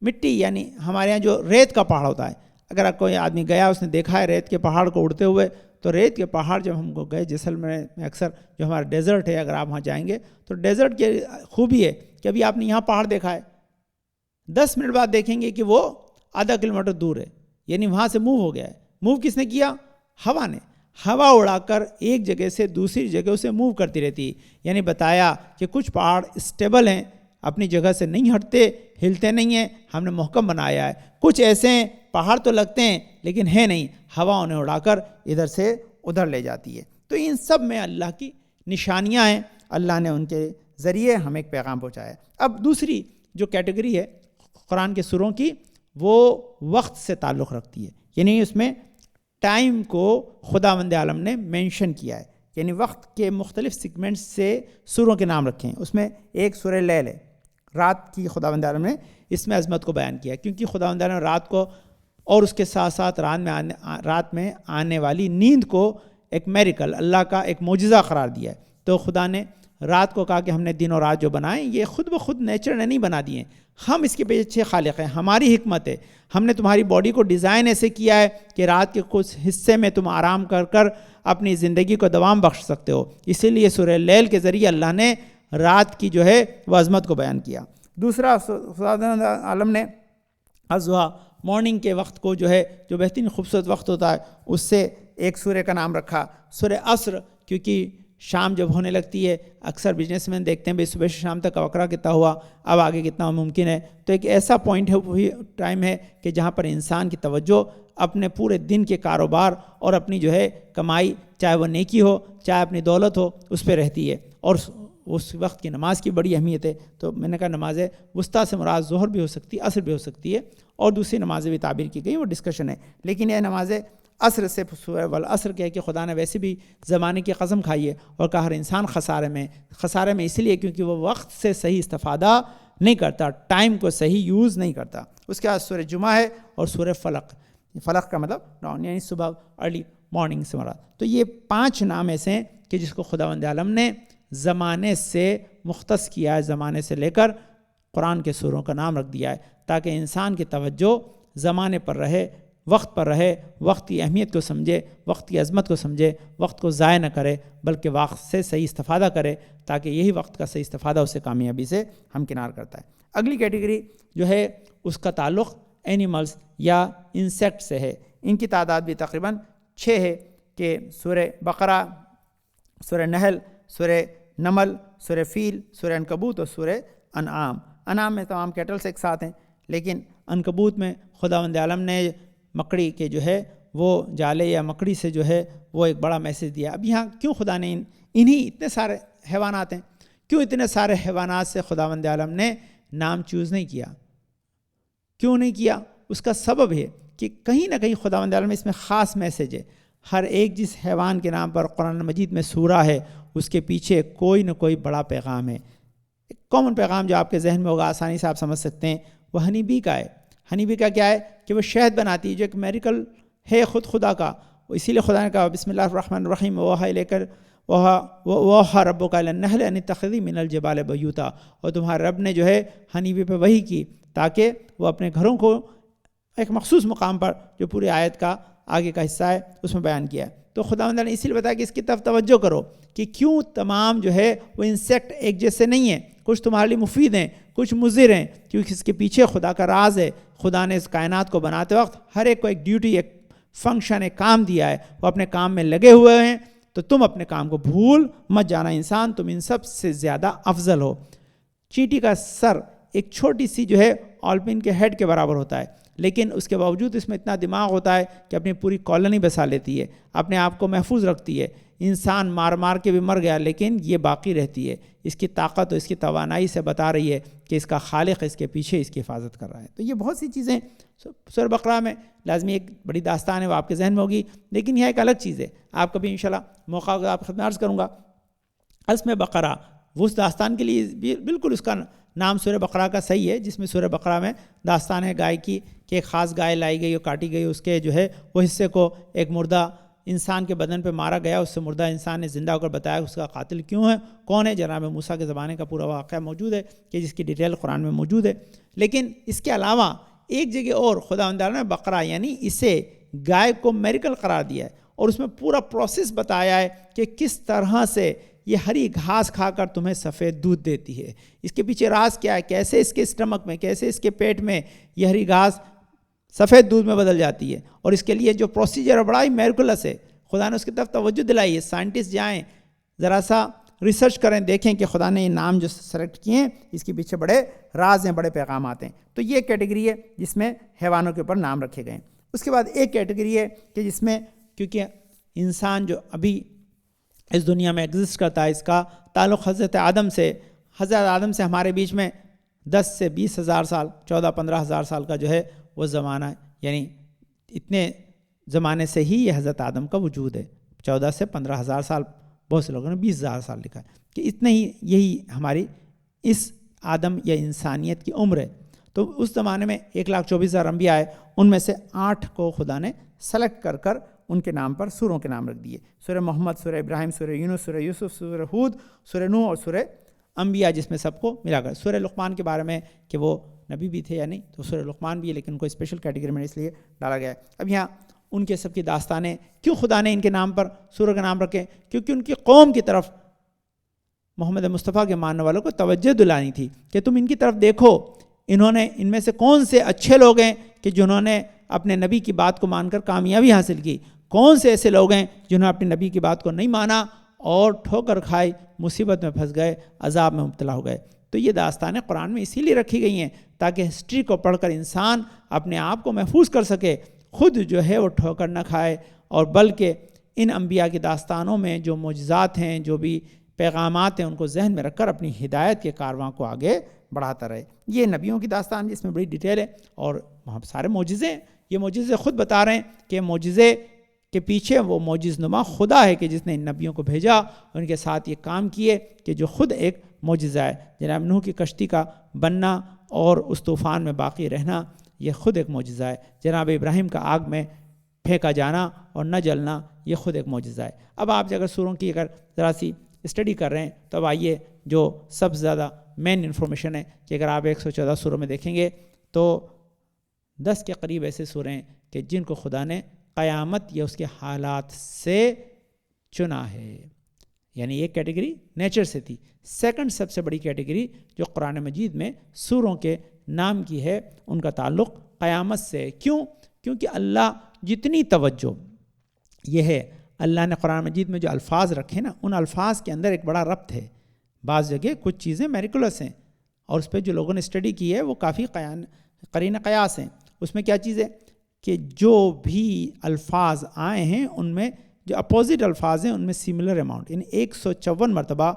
مٹی، یعنی ہمارے یہاں جو ریت کا پہاڑ ہوتا ہے، اگر کوئی آدمی گیا اس نے دیکھا ہے ریت کے پہاڑ کو اڑتے ہوئے، تو ریت کے پہاڑ جب ہم کو گئے جیسلمیر میں اکثر جو ہمارا ڈیزرٹ ہے، اگر آپ وہاں جائیں گے تو ڈیزرٹ کی خوبی ہے کہ ابھی آپ نے یہاں پہاڑ دیکھا ہے، 10 منٹ بعد دیکھیں گے کہ وہ آدھا کلومیٹر دور ہے، یعنی وہاں سے موو ہو گیا ہے۔ موو کس نے کیا؟ ہوا نے۔ ہوا اڑا کر ایک جگہ سے دوسری جگہ اسے موو کرتی رہتی ہے، یعنی بتایا کہ کچھ پہاڑ اسٹیبل ہیں، اپنی جگہ سے نہیں ہٹتے، ہلتے نہیں ہیں، ہم نے محکم بنایا ہے۔ کچھ ایسے ہیں پہاڑ تو لگتے ہیں لیکن ہے نہیں، ہوا انہیں اڑا کر ادھر سے ادھر لے جاتی ہے۔ تو ان سب میں اللہ کی نشانیاں ہیں، اللہ نے ان کے ذریعے ہمیں ایک پیغام پہنچایا ہے۔ اب دوسری جو کیٹیگری ہے قرآن کے سوروں کی، وہ وقت سے تعلق رکھتی ہے، یعنی اس میں ٹائم کو خداوند عالم نے مینشن کیا ہے، یعنی وقت کے مختلف سیگمنٹس سے سوروں کے نام رکھے ہیں۔ اس میں ایک سورہ لیل ہے، رات کی خداوند عالم نے اس میں عظمت کو بیان کیا ہے، کیونکہ خداوند عالم نے رات کو اور اس کے ساتھ ساتھ رات میں آنے والی نیند کو ایک میریکل، اللہ کا ایک معجزہ قرار دیا ہے۔ تو خدا نے رات کو کہا کہ ہم نے دن اور رات جو بنائے یہ خود بخود نیچر نے نہیں بنا دیے، ہم اس کے پیچھے خالق ہیں، ہماری حکمت ہے۔ ہم نے تمہاری باڈی کو ڈیزائن ایسے کیا ہے کہ رات کے کچھ حصے میں تم آرام کر کر اپنی زندگی کو دوام بخش سکتے ہو، اسی لیے سورہ لیل کے ذریعے اللہ نے رات کی جو ہے وہ عظمت کو بیان کیا۔ دوسرا خداوند عالم نے الضحیٰ، مارننگ کے وقت کو جو ہے جو بہترین خوبصورت وقت ہوتا ہے، اس سے ایک سورہ کا نام رکھا، سورہ عصر، کیونکہ شام جب ہونے لگتی ہے اکثر بزنس مین دیکھتے ہیں بھئی صبح سے شام تک وقرہ کتنا ہوا، اب آگے کتنا ممکن ہے، تو ایک ایسا پوائنٹ ہے، وہی ٹائم ہے کہ جہاں پر انسان کی توجہ اپنے پورے دن کے کاروبار اور اپنی جو ہے کمائی، چاہے وہ نیکی ہو چاہے اپنی دولت ہو، اس پہ رہتی ہے، اور اس وقت کی نماز کی بڑی اہمیت ہے۔ تو میں نے کہا نماز وسطیٰ سے مراد ظہر بھی ہو سکتی ہے، عصر بھی ہو سکتی ہے، اور دوسری نمازیں بھی تعبیر کی گئی، وہ ڈسکشن ہے، لیکن یہ نماز عصر سے سورہ والعصر کہہ کہ خدا نے ویسے بھی زمانے کی قسم کھائی ہے اور کہا ہر انسان خسارے میں اس لیے کیونکہ وہ وقت سے صحیح استفادہ نہیں کرتا، ٹائم کو صحیح یوز نہیں کرتا۔ اس کے بعد سورہ جمعہ ہے اور سورہ فلق، فلق کا مطلب ڈاؤن، یعنی صبح ارلی مارننگ سے مراد۔ تو یہ 5 نام ایسے ہیں کہ جس کو خداوند عالم نے زمانے سے مختص کیا ہے، زمانے سے لے کر قرآن کے سوروں کا نام رکھ دیا ہے تاکہ انسان کی توجہ زمانے پر رہے، وقت پر رہے، وقت کی اہمیت کو سمجھے، وقت کی عظمت کو سمجھے، وقت کو ضائع نہ کرے بلکہ وقت سے صحیح استفادہ کرے، تاکہ یہی وقت کا صحیح استفادہ اسے کامیابی سے ہمکنار کرتا ہے۔ اگلی کیٹیگری جو ہے اس کا تعلق اینیملز یا انسیکٹ سے ہے، ان کی تعداد بھی تقریباً 6 ہے کہ سورہ بقرہ، سورہ نحل، سورہ نمل، سورہ فیل، سورہ عنکبوت اور سورہ انعام۔ انعام میں تمام کیٹلز ایک ساتھ ہیں، لیکن عنکبوت میں خداوند عالم نے مکڑی کے جو ہے وہ جالے یا مکڑی سے جو ہے وہ ایک بڑا میسیج دیا۔ اب یہاں کیوں خدا نے انہی اتنے سارے حیوانات ہیں، کیوں اتنے سارے حیوانات سے خداوند عالم نے نام چوز نہیں کیا؟ کیوں نہیں کیا؟ اس کا سبب ہے کہ کہیں نہ کہیں خداوند عالم میں اس میں خاص میسیج ہے۔ ہر ایک جس حیوان کے نام پر قرآن مجید میں سورہ ہے، اس کے پیچھے کوئی نہ کوئی بڑا پیغام ہے۔ ایک کامن پیغام جو آپ کے ذہن میں ہوگا، آسانی سے آپ سمجھ سکتے ہیں، وہ ہنی بی کا ہے۔ ہنی بی کا کیا ہے کہ وہ شہد بناتی ہے، جو ایک میریکل ہے خود خدا کا۔ اسی لیے خدا نے کہا بسم اللہ الرحمن الرحیم ووحی لے کر ووحی ربک الی النحل ان اتخذی من الجبال بیوتا، اور تمہارے رب نے جو ہے ہنی بی پہ وحی کی تاکہ وہ اپنے گھروں کو ایک مخصوص مقام پر، جو پوری آیت کا آگے کا حصہ ہے اس میں بیان کیا ہے۔ تو خداوند نے اسی لیے بتایا کہ اس کی طرف توجہ کرو کہ کیوں تمام جو ہے وہ انسیکٹ ایک جیسے نہیں ہیں، کچھ تمہارے لیے مفید ہیں، کچھ مضر ہیں، کیونکہ اس کے پیچھے خدا کا راز ہے۔ خدا نے اس کائنات کو بناتے وقت ہر ایک کو ایک ڈیوٹی، ایک فنکشن، ایک کام دیا ہے، وہ اپنے کام میں لگے ہوئے ہیں، تو تم اپنے کام کو بھول مت جانا، انسان تم ان سب سے زیادہ افضل ہو۔ چینٹی کا سر ایک چھوٹی سی جو ہے آلپن کے ہیڈ کے برابر ہوتا ہے، لیکن اس کے باوجود اس میں اتنا دماغ ہوتا ہے کہ اپنی پوری کالونی بسا لیتی ہے، اپنے آپ کو محفوظ رکھتی ہے۔ انسان مار مار کے بھی مر گیا لیکن یہ باقی رہتی ہے، اس کی طاقت اور اس کی توانائی سے بتا رہی ہے کہ اس کا خالق اس کے پیچھے اس کی حفاظت کر رہا ہے۔ تو یہ بہت سی چیزیں سورہ بقرہ میں لازمی ایک بڑی داستان ہے، وہ آپ کے ذہن میں ہوگی، لیکن یہ ایک الگ چیز ہے۔ آپ کبھی انشاءاللہ موقع ہوگا آپ خدمت عرض کروں گا۔ اس میں بقرہ وہ اس داستان کے لیے بالکل اس کا نام سورہ بقرہ کا صحیح ہے، جس میں سورہ بقرہ میں داستان ہے گائے کی کہ ایک خاص گائے لائی گئی اور کاٹی گئی، اس کے جو ہے وہ حصے کو ایک مردہ انسان کے بدن پہ مارا گیا، اس سے مردہ انسان نے زندہ ہو کر بتایا اس کا قاتل کیوں ہے، کون ہے۔ جناب موسیٰ کے زمانے کا پورا واقعہ موجود ہے کہ جس کی ڈیٹیل قرآن میں موجود ہے۔ لیکن اس کے علاوہ ایک جگہ اور خداوند نے بقرہ یعنی اسے گائے کو میریکل قرار دیا ہے، اور اس میں پورا پروسیس بتایا ہے کہ کس طرح سے یہ ہری گھاس کھا کر تمہیں سفید دودھ دیتی ہے، اس کے پیچھے راز کیا ہے، کیسے اس کے اسٹمک میں، کیسے اس کے پیٹ میں یہ ہری گھاس سفید دودھ میں بدل جاتی ہے، اور اس کے لیے جو پروسیجر بڑا ہی میریکلس ہے۔ خدا نے اس کی طرف توجہ دلائی ہے۔ سائنٹسٹ جائیں ذرا سا ریسرچ کریں، دیکھیں کہ خدا نے یہ نام جو سلیکٹ کیے ہیں اس کے پیچھے بڑے راز ہیں، بڑے پیغامات ہیں۔ تو یہ کیٹیگری ہے جس میں حیوانوں کے اوپر نام رکھے گئے ہیں۔ اس کے بعد ایک کیٹیگری ہے کہ جس میں کیونکہ انسان جو ابھی اس دنیا میں ایگزسٹ کرتا ہے، اس کا تعلق حضرت آدم سے ہمارے بیچ میں 10 سے 20 ہزار سال 14-15 ہزار سال کا جو ہے وہ زمانہ ہے، یعنی اتنے زمانے سے ہی یہ حضرت آدم کا وجود ہے. 14 سے 15 ہزار سال، بہت سے لوگوں نے 20 ہزار سال لکھا ہے کہ اتنے ہی یہی ہماری اس آدم یا انسانیت کی عمر ہے. تو اس زمانے میں 1,24,000 انبیاء آئے، ان میں سے 8 کو خدا نے سلیکٹ کر ان کے نام پر سوروں کے نام رکھ دیے. سورہ محمد، سورہ ابراہیم، سورہ یونس، سورہ یوسف، سورہ ہود، سورہ نوح اور سورہ انبیاء، جس میں سب کو ملا کر. سورہ لقمان کے بارے میں کہ وہ نبی بھی تھے یا نہیں، تو سورہ لقمان بھی ہے، لیکن ان کو اسپیشل کیٹیگری میں اس لیے ڈالا گیا ہے. اب یہاں ان کے سب کی داستانیں کیوں خدا نے ان کے نام پر سورہ کا نام رکھے؟ کیونکہ ان کی قوم کی طرف محمد مصطفیٰ کے ماننے والوں کو توجہ دلانی تھی کہ تم ان کی طرف دیکھو، ان میں سے کون سے اچھے لوگ ہیں کہ جنہوں نے اپنے نبی کی بات کو مان کر کامیابی حاصل کی، کون سے ایسے لوگ ہیں جنہوں نے اپنے نبی کی بات کو نہیں مانا اور ٹھوکر کھائی، مصیبت میں پھنس گئے، عذاب میں مبتلا ہو گئے. تو یہ داستانیں قرآن میں اسی لیے رکھی گئی ہیں تاکہ ہسٹری کو پڑھ کر انسان اپنے آپ کو محفوظ کر سکے، خود جو ہے وہ ٹھوکر نہ کھائے، اور بلکہ ان انبیاء کی داستانوں میں جو معجزات ہیں، جو بھی پیغامات ہیں، ان کو ذہن میں رکھ کر اپنی ہدایت کے کارواں کو آگے بڑھاتا رہے. یہ نبیوں کی داستان جس میں بڑی ڈیٹیل ہے، اور وہاں سارے معجزے ہیں. یہ معجزے خود بتا رہے ہیں کہ معجزے کے پیچھے وہ معجز نما خدا ہے کہ جس نے ان نبیوں کو بھیجا اور ان کے ساتھ یہ کام کیے کہ جو خود ایک معجزہ ہے. جناب نوح کی کشتی کا بننا اور اس طوفان میں باقی رہنا، یہ خود ایک معجزہ ہے. جناب ابراہیم کا آگ میں پھینکا جانا اور نہ جلنا، یہ خود ایک معجزہ ہے. اب آپ اگر سوروں کی ذرا سی اسٹڈی کر رہے ہیں تو اب آئیے جو سب سے زیادہ مین انفارمیشن ہے کہ اگر آپ 114 سوروں میں دیکھیں گے تو 10 کے قریب ایسے سورے ہیں کہ جن کو خدا نے قیامت یا اس کے حالات سے چنا ہے. یعنی ایک کیٹیگری نیچر سے تھی. سیکنڈ سب سے بڑی کیٹیگری جو قرآن مجید میں سوروں کے نام کی ہے، ان کا تعلق قیامت سے. کیوں؟ کیونکہ اللہ جتنی توجہ، یہ ہے اللہ نے قرآن مجید میں جو الفاظ رکھے نا، ان الفاظ کے اندر ایک بڑا ربط ہے. بعض جگہ کچھ چیزیں میریکولس ہیں اور اس پہ جو لوگوں نے اسٹڈی کی ہے وہ کافی قرین قیاس ہیں. اس میں کیا چیز ہے کہ جو بھی الفاظ آئے ہیں ان میں جو اپوزٹ الفاظ ہیں ان میں سملر اماؤنٹ، یعنی 154 مرتبہ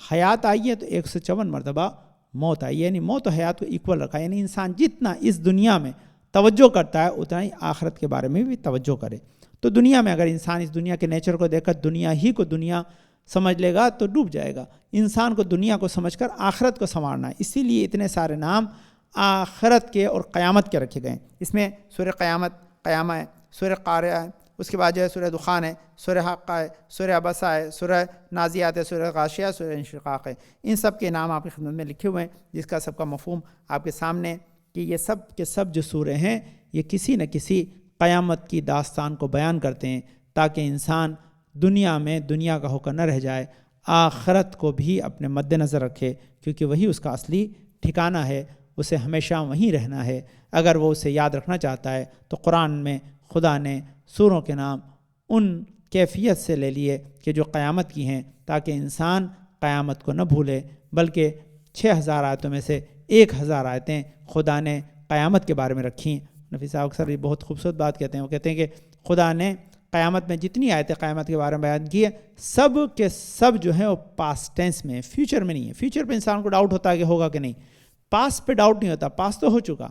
حیات آئی ہے تو 154 مرتبہ موت آئی ہے. یعنی موت و حیات کو ایکول رکھا ہے. یعنی انسان جتنا اس دنیا میں توجہ کرتا ہے اتنا ہی آخرت کے بارے میں بھی توجہ کرے. تو دنیا میں اگر انسان اس دنیا کے نیچر کو دیکھ کر دنیا ہی کو دنیا سمجھ لے گا تو ڈوب جائے گا. انسان کو دنیا کو سمجھ کر آخرت کو سنوارنا ہے. اسی لیے اتنے سارے نام آخرت کے اور قیامت کے رکھے گئے ہیں. اس میں سورہ قیامہ ہے، سورہ قاریہ ہے، اس کے بعد جو ہے سورہ دخان ہے، سورہ حق ہے، سورہ عبسہ ہے، سورہ نازعات ہے، سورہ غاشیہ، سورہ انشقاق ہے. ان سب کے نام آپ کی خدمت میں لکھے ہوئے ہیں، جس کا سب کا مفہوم آپ کے سامنے ہے کہ یہ سب کے سب جو سورے ہیں یہ کسی نہ کسی قیامت کی داستان کو بیان کرتے ہیں تاکہ انسان دنیا میں دنیا کا ہو کر نہ رہ جائے، آخرت کو بھی اپنے مد نظر رکھے، کیونکہ وہی اس کا اصلی ٹھکانہ ہے. اسے ہمیشہ وہیں رہنا ہے. اگر وہ اسے یاد رکھنا چاہتا ہے تو قرآن میں خدا نے سوروں کے نام ان کیفیت سے لے لیے کہ جو قیامت کی ہیں تاکہ انسان قیامت کو نہ بھولے. بلکہ 6000 آیتوں میں سے 1000 آیتیں خدا نے قیامت کے بارے میں رکھی. نفی صاحب اکثر یہ بہت خوبصورت بات کہتے ہیں. وہ کہتے ہیں کہ خدا نے قیامت میں جتنی آیتیں قیامت کے بارے میں بیان کی ہے سب کے سب جو ہیں وہ پاسٹ ٹینس میں، فیوچر میں نہیں ہے. فیوچر پہ انسان کو ڈاؤٹ ہوتا ہے کہ ہوگا کہ نہیں، پاسٹ پہ ڈاؤٹ نہیں ہوتا، پاسٹ تو ہو چکا.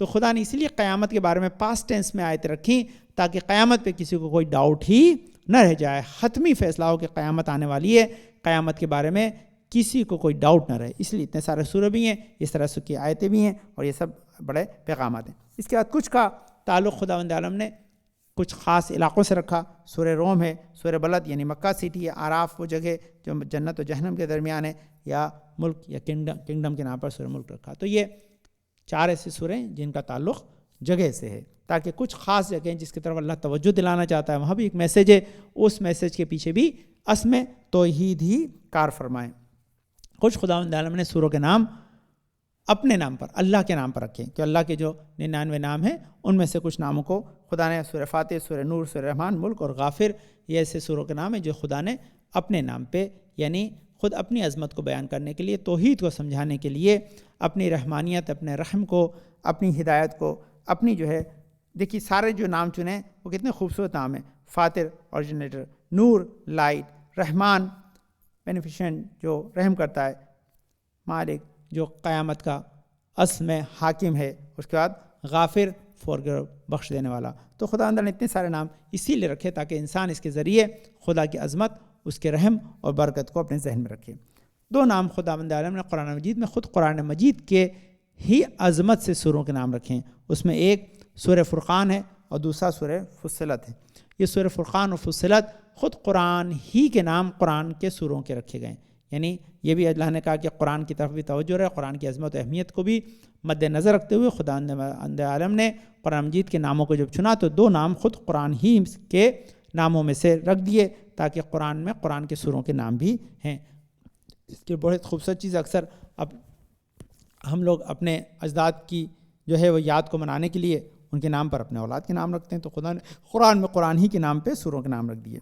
تو خدا نے اسی لیے قیامت کے بارے میں پاسٹ ٹینس میں آیتیں رکھیں تاکہ قیامت پہ کسی کو کوئی ڈاؤٹ ہی نہ رہ جائے. حتمی فیصلہ ہو کہ قیامت آنے والی ہے، قیامت کے بارے میں کسی کو کوئی ڈاؤٹ نہ رہے. اس لیے اتنے سارے سورے بھی ہیں، اس طرح سے کی آیتیں بھی ہیں، اور یہ سب بڑے پیغامات ہیں. اس کے بعد کچھ کا تعلق خداوند عالم نے کچھ خاص علاقوں سے رکھا. سورہ روم ہے، سورہ بلد یعنی مکہ سٹی ہے، آراف وہ جگہ جو جنت و جہنم کے درمیان ہے، یا ملک یا کنگڈم کے نام پر سورہ ملک رکھا. تو یہ 4 ایسے سورے ہیں جن کا تعلق جگہ سے ہے تاکہ کچھ خاص جگہیں جس کی طرف اللہ توجہ دلانا چاہتا ہے وہاں بھی ایک میسیج ہے، اس میسیج کے پیچھے بھی اسم توحید ہی کار فرمائیں. کچھ خداوند عالم نے سوروں کے نام اپنے نام پر، اللہ کے نام پر رکھے کہ اللہ کے جو 99 نام ہیں ان میں سے کچھ ناموں کو خدا نے سورہ فاتح، سورہ نور، سورہ رحمان، ملک اور غافر، یہ ایسے سوروں کے نام ہیں جو خدا نے اپنے نام پہ، یعنی خود اپنی عظمت کو بیان کرنے کے لیے، توحید کو سمجھانے کے لیے، اپنی رحمانیت، اپنے رحم کو، اپنی ہدایت کو، اپنی جو ہے، دیکھیے سارے جو نام چنے وہ کتنے خوبصورت نام ہیں. فاتر، اوریجنیٹر، نور، لائٹ، رحمان بینیفیشنٹ جو رحم کرتا ہے، مالک جو قیامت کا اصل میں حاکم ہے، اس کے بعد غافر فورگیو بخش دینے والا۔ تو خدا نے اتنے سارے نام اسی لیے رکھے تاکہ انسان اس کے ذریعے خدا کی عظمت، اس کے رحم اور برکت کو اپنے ذہن میں رکھے۔ دو نام خداوند عالم نے قرآن مجید میں خود قرآن مجید کے ہی عظمت سے سوروں کے نام رکھے ہیں۔ اس میں ایک سورہ فرقان ہے اور دوسرا سورہ فصلت ہے۔ یہ سورہ فرقان اور فصلت خود قرآن ہی کے نام قرآن کے سوروں کے رکھے گئے ہیں، یعنی یہ بھی اللہ نے کہا کہ قرآن کی طرف بھی توجہ رہے، قرآن کی عظمت و اہمیت کو بھی مد نظر رکھتے ہوئے خداوند عالم نے قرآن مجید کے ناموں کو جب چنا تو دو نام خود قرآن ہی کے ناموں میں سے رکھ دیے تاکہ قرآن میں قرآن کے سوروں کے نام بھی ہیں۔ اس کی بہت خوبصورت چیز، اکثر اب ہم لوگ اپنے اجداد کی جو ہے وہ یاد کو منانے کے لیے ان کے نام پر اپنے اولاد کے نام رکھتے ہیں، تو خدا نے قرآن میں قرآن ہی کے نام پہ سوروں کے نام رکھ دیے۔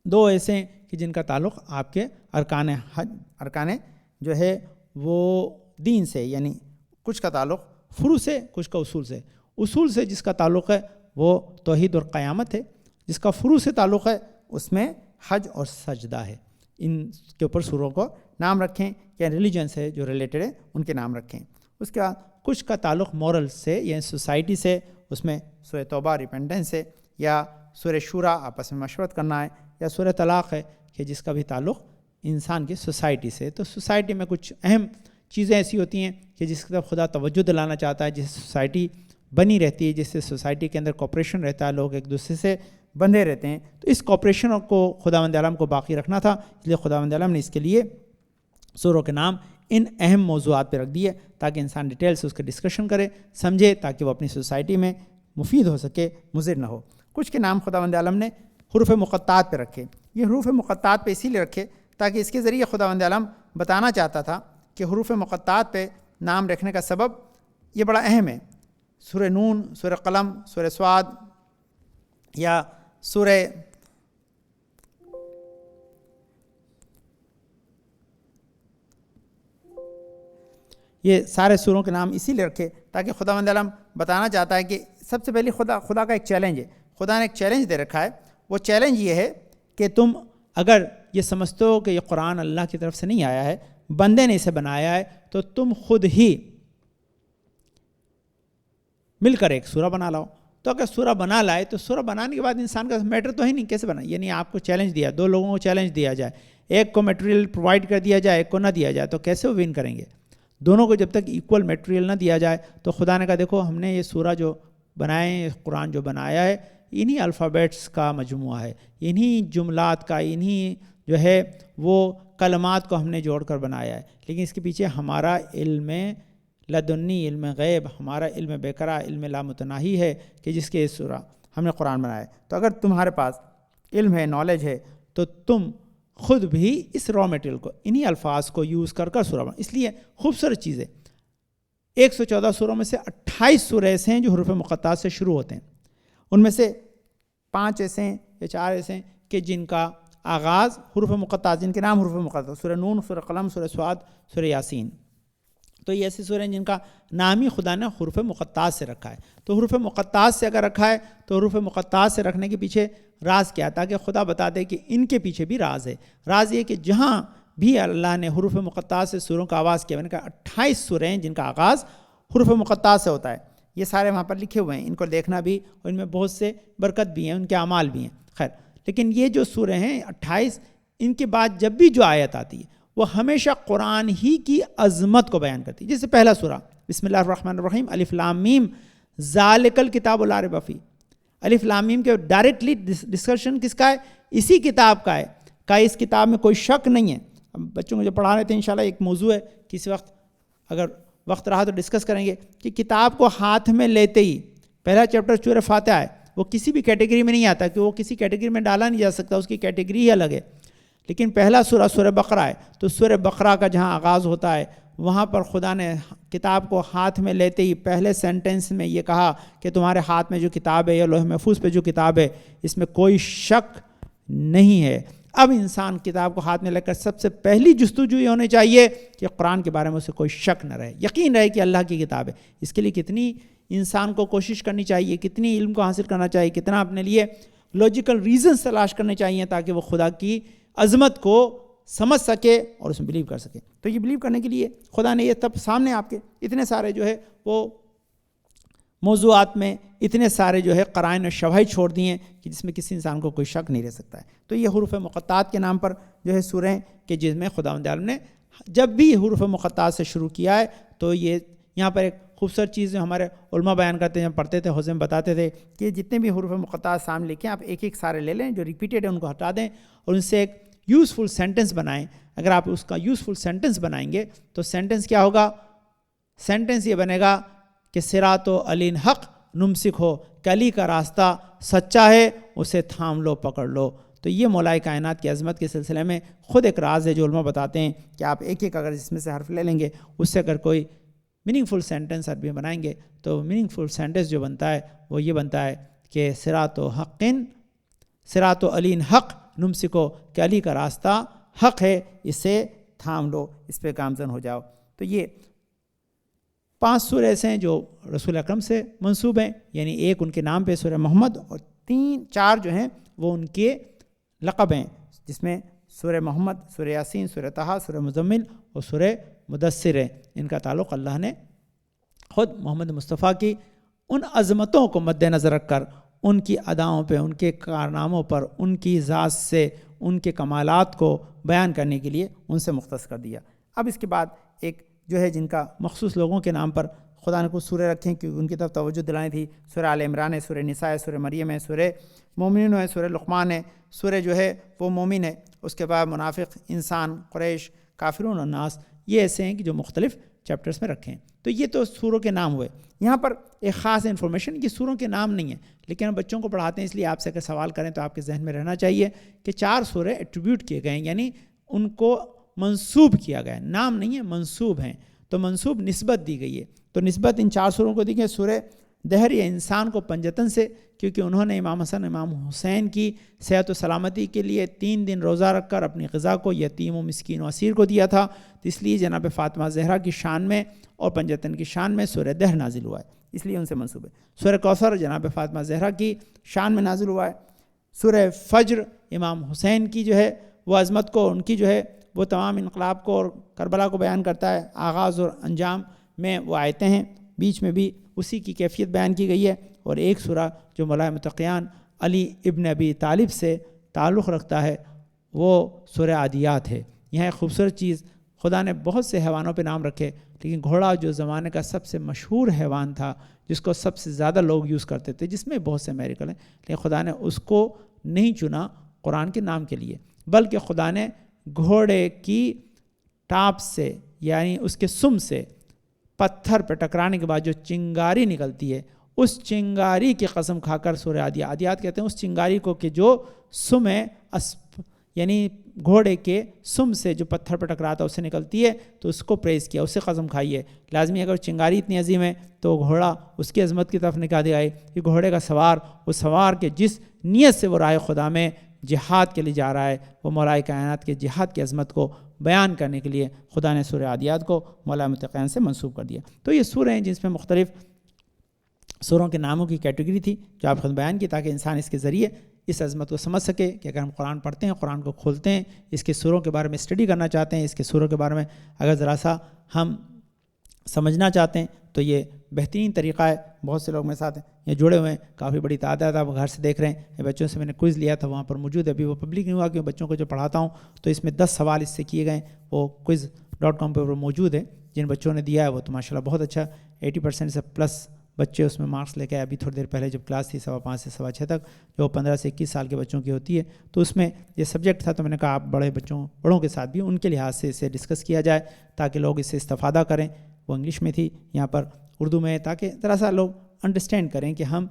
دو ایسے ہیں کہ جن کا تعلق آپ کے ارکان جو ہے وہ دین سے، یعنی کچھ کا تعلق فروع سے، کچھ کا اصول سے۔ اصول سے جس کا تعلق ہے وہ توحید اور قیامت ہے، جس کا فروع سے تعلق ہے اس میں حج اور سجدہ ہے۔ ان کے اوپر سوروں کو نام رکھیں، یا ریلیجن سے جو ریلیٹڈ ہے ان کے نام رکھیں۔ اس کے بعد کچھ کا تعلق مورل سے، یعنی سوسائٹی سے، اس میں سورہ توبہ ریپینٹنس ہے، یا سورہ شورا آپس میں مشورت کرنا ہے، یا سورہ طلاق ہے کہ جس کا بھی تعلق انسان کی سوسائٹی سے۔ تو سوسائٹی میں کچھ اہم چیزیں ایسی ہوتی ہیں کہ جس کی طرف خدا توجہ دلانا چاہتا ہے، جس سے سوسائٹی بنی رہتی ہے، جس سے سوسائٹی کے اندر کوپریشن رہتا ہے، لوگ ایک دوسرے سے بندھے رہتے ہیں۔ تو اس کوپریشن کو خداوند عالم کو باقی رکھنا تھا، اس لیے خداوند عالم نے اس کے لیے سوروں کے نام ان اہم موضوعات پہ رکھ دیے تاکہ انسان ڈیٹیل سے اس کے ڈسکشن کرے، سمجھے، تاکہ وہ اپنی سوسائٹی میں مفید ہو سکے، مضر نہ ہو۔ کچھ کے نام خداوند عالم نے حروف مقطعات پہ رکھے۔ یہ حروف مقطعات پہ اسی لیے رکھے تاکہ اس کے ذریعے خداوند عالم بتانا چاہتا تھا کہ حروف مقطعات پہ نام رکھنے کا سبب یہ بڑا اہم ہے۔ سورہ نون، سورہ قلم، سورہ صاد یا سورہ یہ سارے سوروں کے نام اسی لیے رکھے تاکہ خداوند عالم بتانا چاہتا ہے کہ سب سے پہلے خدا کا ایک چیلنج ہے۔ خدا نے ایک چیلنج دے رکھا ہے، وہ چیلنج یہ ہے کہ تم اگر یہ سمجھتے ہو کہ یہ قرآن اللہ کی طرف سے نہیں آیا ہے، بندے نے اسے بنایا ہے، تو تم خود ہی مل کر ایک سورہ بنا لاؤ۔ تو اگر سورہ بنا لائے تو سورہ بنانے کے بعد انسان کا میٹر تو ہے نہیں کیسے بنا، یعنی آپ کو چیلنج دیا، دو لوگوں کو چیلنج دیا جائے، ایک کو میٹیریل پرووائڈ کر دیا جائے، ایک کو نہ دیا جائے، تو کیسے وہ ون کریں گے؟ دونوں کو جب تک ایکول میٹیریل نہ دیا جائے تو خدا نے کہا دیکھو ہم نے یہ سورہ جو بنائے ہیں، قرآن جو بنایا ہے، انہی الفابیٹس کا مجموعہ ہے، انہی جملات کا، انہی جو ہے وہ کلمات کو ہم نے جوڑ کر بنایا ہے، لیکن اس کے پیچھے ہمارا علم لدنی، علم غیب، ہمارا علم بیکرا، علم لامتناہی ہے کہ جس کے سورہ ہم نے قرآن بنایا ہے۔ تو اگر تمہارے پاس علم ہے، نالج ہے، تو تم خود بھی اس را میٹیریل کو، انہی الفاظ کو یوز کر کر سورہ بنا۔ اس لیے خوبصورت چیز ہے، 114 سوروں میں سے 28 سورے ایسے ہیں جو حروف مقطعات سے شروع ہوتے ہیں، ان میں سے 5 ایسے ہیں یا 4 ایسے ہیں کہ جن کا آغاز حروف مقطعات، جن کے نام حروف مقطعات، سورہ نون، سورہ قلم، سورہ صاد، سورہ یاسین۔ تو یہ ایسی سورہ ہیں جن کا نام ہی خدا نے حروف مقطعات سے رکھا ہے۔ تو حروف مقطعات سے اگر رکھا ہے تو حروف مقطعات سے رکھنے کے پیچھے راز کیا تھا کہ خدا بتا دے کہ ان کے پیچھے بھی راز ہے۔ راز یہ کہ جہاں بھی اللہ نے حروف مقطعات سے سوروں کا آغاز کیا، میں نے کہا 28 سورے ہیں جن کا آغاز حروف مقطعات سے ہوتا ہے۔ یہ سارے وہاں پر لکھے ہوئے ہیں، ان کو دیکھنا بھی، اور ان میں بہت سے برکت بھی ہیں، ان کے اعمال بھی ہیں۔ خیر، لیکن یہ جو سورے ہیں 28، ان کے بعد جب بھی جو آیت آتی ہے وہ ہمیشہ قرآن ہی کی عظمت کو بیان کرتی ہے۔ جیسے پہلا سورہ بسم اللہ الرحمن الرحیم، الف لام میم ذالک الکتاب لا ریب فیہ، الف لام میم کے ڈائریکٹلی ڈسکشن کس کا ہے؟ اسی کتاب کا ہے، کہ اس کتاب میں کوئی شک نہیں ہے۔ بچوں کو جو پڑھا رہے تھے انشاءاللہ ایک موضوع ہے، کسی وقت اگر وقت رہا تو ڈسکس کریں گے کہ کتاب کو ہاتھ میں لیتے ہی پہلا چیپٹر سورہ فاتحہ ہے، وہ کسی بھی کیٹیگری میں نہیں آتا، کہ وہ کسی کیٹیگری میں ڈالا نہیں جا سکتا، اس کی کیٹیگری ہی الگ ہے۔ لیکن پہلا سورہ سورہ بقرہ ہے، تو سورہ بقرہ کا جہاں آغاز ہوتا ہے وہاں پر خدا نے کتاب کو ہاتھ میں لیتے ہی پہلے سینٹنس میں یہ کہا کہ تمہارے ہاتھ میں جو کتاب ہے یا لوح محفوظ پہ جو کتاب ہے اس میں کوئی شک نہیں ہے۔ اب انسان کتاب کو ہاتھ میں لے کر سب سے پہلی جستجو یہ ہونی چاہیے کہ قرآن کے بارے میں اسے کوئی شک نہ رہے، یقین رہے کہ اللہ کی کتاب ہے۔ اس کے لیے کتنی انسان کو کوشش کرنی چاہیے، کتنی علم کو حاصل کرنا چاہیے، کتنا اپنے لیے لاجیکل ریزنز تلاش کرنے چاہیے تاکہ وہ خدا کی عظمت کو سمجھ سکے اور اس میں بلیو کر سکے. تو یہ بلیو کرنے کے لیے خدا نے یہ تب سامنے آپ کے اتنے سارے جو ہے وہ موضوعات میں اتنے سارے جو ہے قرائن و شواہد چھوڑ دیے کہ جس میں کسی انسان کو کوئی شک نہیں رہ سکتا ہے. تو یہ حروف مقطعات کے نام پر جو ہے سورہ ہیں کہ جس میں خداوند عالم نے جب بھی حروف مقطعات سے شروع کیا ہے تو یہ یہاں پر ایک خوبصورت چیز جو ہمارے علماء بیان کرتے ہیں، جب پڑھتے تھے حوزے میں بتاتے تھے کہ جتنے بھی حروف مقطعات سامنے لکھیں آپ ایک ایک سارے لے لیں، جو ریپیٹیڈ ہیں ان کو ہٹا دیں اور ان سے ایک یوزفل سینٹنس بنائیں. اگر آپ اس کا یوزفل سینٹنس بنائیں گے تو سینٹنس کیا ہوگا؟ سینٹنس یہ بنے گا کہ صراط و علی حق نمسک ہو، کہ علی کا راستہ سچا ہے اسے تھام لو، پکڑ لو. تو یہ مولا کائنات کی عظمت کے سلسلے میں خود ایک راز ہے جو علماء بتاتے ہیں کہ آپ ایک ایک اگر اس میں سے حرف لے لیں گے اس سے اگر کوئی میننگ فل سینٹنس عربی بنائیں گے تو میننگ فل سینٹنس جو بنتا ہے وہ یہ بنتا ہے کہ صراط و علی حق نمسکو، کہ علی کا راستہ حق ہے اسے تھام لو، اس پہ گامزن ہو جاؤ. تو یہ 5 سورے ایسے ہیں جو رسول اکرم سے منسوب ہیں، یعنی ایک ان کے نام پہ سورہ محمد اور 4 جو ہیں وہ ان کے لقب ہیں، جس میں سورہ محمد، سورہ یاسین، سورہ طٰہٰ، سورہ مزمل اور سورہ مدثر ہے. ان کا تعلق اللہ نے خود محمد مصطفیٰ کی ان عظمتوں کو مد نظر رکھ کر، ان کی اداؤں پہ، ان کے کارناموں پر، ان کی ذات سے ان کے کمالات کو بیان کرنے کے لیے ان سے مختص کر دیا. اب اس کے بعد ایک جو ہے جن کا مخصوص لوگوں کے نام پر خدا نے کچھ سورے رکھیں کہ ان کی طرف توجہ دلانی تھی، سورہ آل عمران ہے، سورہ نساء ہے، سورہ مریم ہے، سورہ مومنون ہے، سورہ لقمان ہے، سورہ جو ہے وہ مومن ہے. اس کے بعد منافق، انسان، قریش، کافرون اور ناس، یہ ایسے ہیں کہ جو مختلف چیپٹرز میں رکھیں. تو یہ تو سوروں کے نام ہوئے. یہاں پر ایک خاص انفارمیشن، یہ سوروں کے نام نہیں ہیں لیکن ہم بچوں کو پڑھاتے ہیں، اس لیے آپ سے اگر سوال کریں تو آپ کے ذہن میں رہنا چاہیے کہ 4 سورے ایٹریبیوٹ کیے گئے ہیں، یعنی ان کو منسوب کیا گیا ہے، نام نہیں ہے، منسوب ہیں. تو منسوب نسبت دی گئی ہے. تو نسبت ان 4 سوروں کو دی گئی. سورہ دہر یا انسان کو پنجتن سے، کیونکہ انہوں نے امام حسن امام حسین کی صحت و سلامتی کے لیے 3 دن روزہ رکھ کر اپنی غذا کو یتیم و مسکین و اسیر کو دیا تھا. تو اس لیے جناب فاطمہ زہرا کی شان میں اور پنجتن کی شان میں سورہ دہر نازل ہوا ہے، اس لیے ان سے منسوب ہے. سورہ کوثر جناب فاطمہ زہرا کی شان میں نازل ہوا ہے. سورہ فجر امام حسین کی جو ہے وہ عظمت کو، ان کی جو ہے وہ تمام انقلاب کو اور کربلا کو بیان کرتا ہے. آغاز اور انجام میں وہ آیتیں ہیں، بیچ میں بھی اسی کی کیفیت بیان کی گئی ہے. اور ایک سورہ جو مولا متقیان علی ابن ابی طالب سے تعلق رکھتا ہے وہ سورہ عادیات ہے. یہاں ایک خوبصورت چیز، خدا نے بہت سے حیوانوں پہ نام رکھے لیکن گھوڑا جو زمانے کا سب سے مشہور حیوان تھا، جس کو سب سے زیادہ لوگ یوز کرتے تھے، جس میں بہت سے میریکل ہیں، لیکن خدا نے اس کو نہیں چنا قرآن کے نام کے لیے، بلکہ خدا نے گھوڑے کی ٹاپ سے یعنی اس کے سم سے پتھر پہ ٹکرانے کے بعد جو چنگاری نکلتی ہے، اس چنگاری کی قسم کھا کر سورہ عادیات کہتے ہیں اس چنگاری کو کہ جو سم ہے یعنی گھوڑے کے سم سے جو پتھر پہ ٹکراتا ہے اس سے نکلتی ہے، تو اس کو پریز کیا، اس سے قسم کھائی ہے. لازمی اگر چنگاری اتنی عظیم ہے تو گھوڑا اس کی عظمت کی طرف نکال دیا ہے کہ گھوڑے کا سوار، وہ سوار کے جس نیت سے وہ راہ خدا میں جہاد کے لیے جا رہا ہے، وہ مولا کائنات کے جہاد کی عظمت کو بیان کرنے کے لیے خدا نے سورہ عادیات کو مولا متقین سے منسوب کر دیا. تو یہ سورے ہیں جس میں مختلف سوروں کے ناموں کی کیٹیگری تھی جو آپ خود بیان کی، تاکہ انسان اس کے ذریعے اس عظمت کو سمجھ سکے کہ اگر ہم قرآن پڑھتے ہیں، قرآن کو کھولتے ہیں، اس کے سوروں کے بارے میں اسٹڈی کرنا چاہتے ہیں، اس کے سوروں کے بارے میں اگر ذرا سا ہم سمجھنا چاہتے ہیں تو یہ بہترین طریقہ ہے. بہت سے لوگ میرے ساتھ یہ جڑے ہوئے ہیں، کافی بڑی تعداد ہے، وہ گھر سے دیکھ رہے ہیں. بچوں سے میں نے کوئز لیا تھا، وہاں پر موجود ہے، ابھی وہ پبلک نہیں ہوا کہ بچوں کو جو پڑھاتا ہوں تو اس میں 10 سوال اس سے کیے گئے، وہ quiz.com پہ موجود ہے. جن بچوں نے دیا ہے وہ تو ماشاءاللہ بہت اچھا 80% سے پلس بچے اس میں مارکس لے کے آئے. ابھی تھوڑی دیر پہلے جب کلاس تھی 5:15 سے 6:15 تک، جو 15 سے 21 سال کے بچوں کی ہوتی ہے، تو اس میں یہ سبجیکٹ تھا، تو میں نے کہا آپ بڑوں کے ساتھ بھی ان کے لحاظ سے اسے ڈسکس کیا جائے تاکہ لوگ اس سے استفادہ کریں. وہ انگلش میں تھی، یہاں پر اردو میں، تاکہ ذرا سا لوگ انڈرسٹینڈ کریں کہ ہم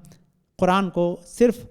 قرآن کو صرف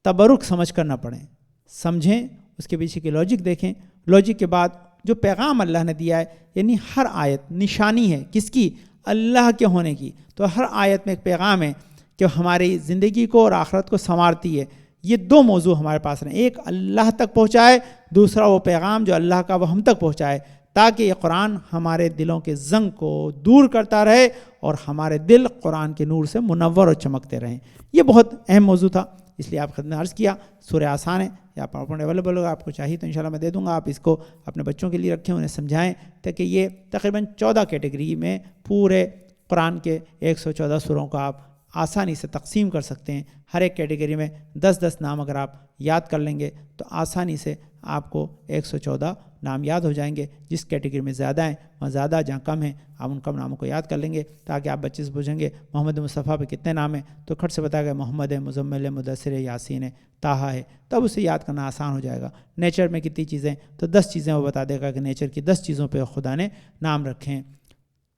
تبرک سمجھ کر نہ پڑھیں، سمجھیں، اس کے پیچھے کی لاجک دیکھیں. لاجک کے بعد جو پیغام اللہ نے دیا ہے، یعنی ہر آیت نشانی ہے کس کی؟ اللہ کے ہونے کی. تو ہر آیت میں ایک پیغام ہے کہ ہماری زندگی کو اور آخرت کو سنوارتی ہے. یہ 2 موضوع ہمارے پاس ہیں، ایک اللہ تک پہنچائے، دوسرا وہ پیغام جو اللہ کا وہ ہم تک پہنچائے. تاکہ یہ قرآن ہمارے دلوں کے زنگ کو دور کرتا رہے اور ہمارے دل قرآن کے نور سے منور اور چمکتے رہیں۔ یہ بہت اہم موضوع تھا، اس لیے آپ خدمت میں عرض کیا۔ سورہ آسان ہے، یا پاور پوائنٹ اویلیبل ہوگا، آپ کو چاہیے تو انشاءاللہ میں دے دوں گا، آپ اس کو اپنے بچوں کے لیے رکھیں، انہیں سمجھائیں، تاکہ یہ تقریباً 14 کیٹیگری میں پورے قرآن کے 114 سوروں کو آپ آسانی سے تقسیم کر سکتے ہیں۔ ہر ایک کیٹیگری میں 10-10 نام اگر آپ یاد کر لیں گے تو آسانی سے آپ کو 114 نام یاد ہو جائیں گے۔ جس کیٹیگری میں زیادہ ہیں وہاں زیادہ، جہاں کم ہیں آپ ان کم ناموں کو یاد کر لیں گے، تاکہ آپ بچے سے پوچھیں گے محمد مصطفیٰ پہ کتنے نام ہیں تو کھٹ سے بتایا گیا محمد ہے، مزمل ہے، مدثر ہے، یاسین ہے، طٰہٰ ہے، تب اسے یاد کرنا آسان ہو جائے گا۔ نیچر میں کتنی چیزیں تو 10 چیزیں وہ بتا دے گا کہ نیچر کی 10 چیزوں پہ خدا نے نام رکھیں،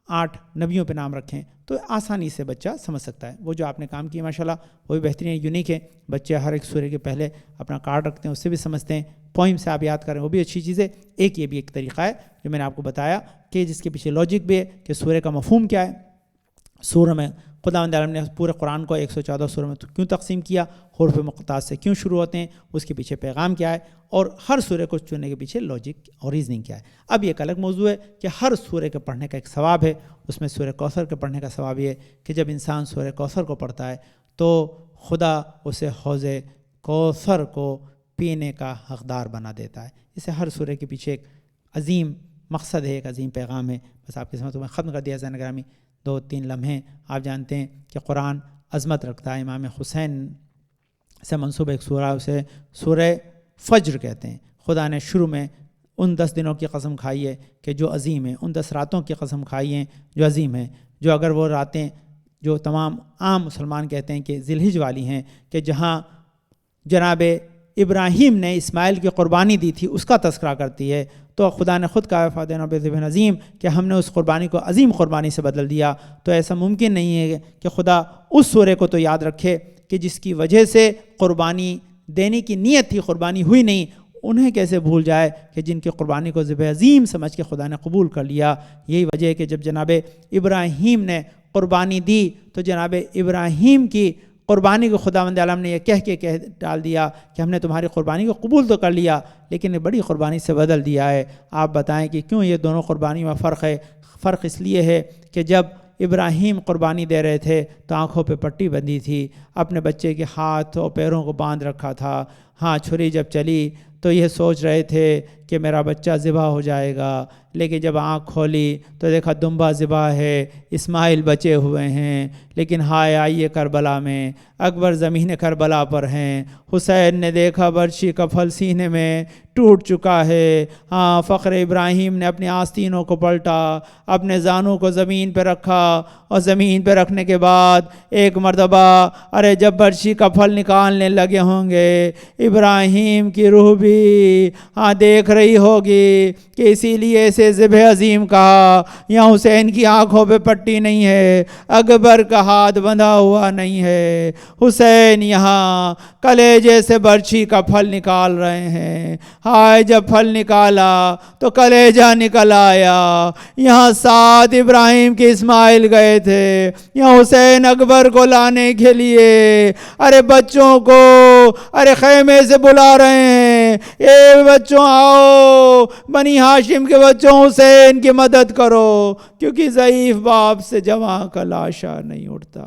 8 نبیوں پہ نام رکھیں، تو آسانی سے بچہ سمجھ سکتا ہے۔ وہ جو آپ نے کام کیا ماشاءاللہ وہ بھی بہترین یونیک ہے۔ بچے ہر ایک سورے کے پہلے اپنا کارڈ رکھتے ہیں، اس سے بھی سمجھتے ہیں، پوئم سے آپ یاد کریں وہ بھی اچھی چیز ہے۔ یہ بھی ایک طریقہ ہے جو میں نے آپ کو بتایا کہ جس کے پیچھے لاجک بھی ہے کہ سورے کا مفہوم کیا ہے۔ سورہ میں خداوند عالم نے پورے قرآن کو 114 سوروں میں کیوں تقسیم کیا، حروف مقطعات سے کیوں شروع ہوتے ہیں، اس کے پیچھے پیغام کیا ہے، اور ہر سورے کو چننے کے پیچھے لاجک اور ریزننگ کیا ہے۔ اب یہ ایک الگ موضوع ہے کہ ہر سورے کے پڑھنے کا ایک ثواب ہے۔ اس میں سورہ کوثر کے پڑھنے کا ثواب یہ ہے کہ جب انسان سورہ کوثر کو پڑھتا ہے تو خدا اسے حوض کوثر کو پینے کا حقدار بنا دیتا ہے۔ اسے ہر سورے کے پیچھے ایک عظیم مقصد ہے، ایک عظیم پیغام ہے۔ بس آپ کے سامنے میں ختم کر دیا زین گرامی 2-3 لمحے۔ آپ جانتے ہیں کہ قرآن عظمت رکھتا ہے، امام حسین سے منسوب ایک سورہ، اسے سورہ فجر کہتے ہیں۔ خدا نے شروع میں ان 10 دنوں کی قسم کھائی ہے کہ جو عظیم ہیں، ان 10 راتوں کی قسم کھائی ہیں جو عظیم ہیں، جو اگر وہ راتیں جو تمام عام مسلمان کہتے ہیں کہ ذی الحجہ والی ہیں، کہ جہاں جناب ابراہیم نے اسماعیل کی قربانی دی تھی اس کا تذکرہ کرتی ہے، تو خدا نے خود کہا فَدَيْنَاهُ بِذِبْحٍ عَظِيمٍ کہ ہم نے اس قربانی کو عظیم قربانی سے بدل دیا۔ تو ایسا ممکن نہیں ہے کہ خدا اس سورے کو تو یاد رکھے کہ جس کی وجہ سے قربانی دینے کی نیت تھی، قربانی ہوئی نہیں، انہیں کیسے بھول جائے کہ جن کی قربانی کو ذبح عظیم سمجھ کے خدا نے قبول کر لیا۔ یہی وجہ ہے کہ جب جناب ابراہیم نے قربانی دی تو جناب ابراہیم کی قربانی کو خداوند عالم نے یہ کہہ ڈال دیا کہ ہم نے تمہاری قربانی کو قبول تو کر لیا لیکن یہ بڑی قربانی سے بدل دیا ہے۔ آپ بتائیں کہ کیوں یہ دونوں قربانیوں میں فرق ہے؟ فرق اس لیے ہے کہ جب ابراہیم قربانی دے رہے تھے تو آنکھوں پہ پٹی بندھی تھی، اپنے بچے کے ہاتھ اور پیروں کو باندھ رکھا تھا، ہاں چھری جب چلی تو یہ سوچ رہے تھے کہ میرا بچہ ذبح ہو جائے گا، لیکن جب آنکھ کھولی تو دیکھا دمبا ذبح ہے، اسماعیل بچے ہوئے ہیں، لیکن ہائے آئیے کربلا میں، اکبر زمین کربلا پر ہیں، حسین نے دیکھا برچی کا پھل سینے میں ٹوٹ چکا ہے، ہاں فخر ابراہیم نے اپنی آستینوں کو پلٹا، اپنے زانوں کو زمین پہ رکھا، اور زمین پہ رکھنے کے بعد ایک مرتبہ ارے جب برچی کا پھل نکالنے لگے ہوں گے ابراہیم کی روح بھی ہاں دیکھ رہی ہوگی کہ اسی لیے اسے ذبح عظیم کہا۔ یہاں حسین کی آنکھوں پہ پٹی نہیں ہے، اکبر کا ہاتھ بندھا ہوا نہیں ہے، حسین یہاں کلیجے سے برچی کا پھل نکال رہے ہیں۔ ہائے جب پھل نکالا تو کلیجہ نکل آیا۔ یہاں ساتھ ابراہیم کے اسماعیل گئے تھے، یہاں حسین اکبر کو لانے کے لیے ارے بچوں کو ارے خیمے سے بلا رہے ہیں، اے بچوں آؤ، بنی ہاشم کے بچوں حسین کی مدد کرو، کیونکہ ضعیف باپ سے جوان کا لاشا نہیں اٹھتا۔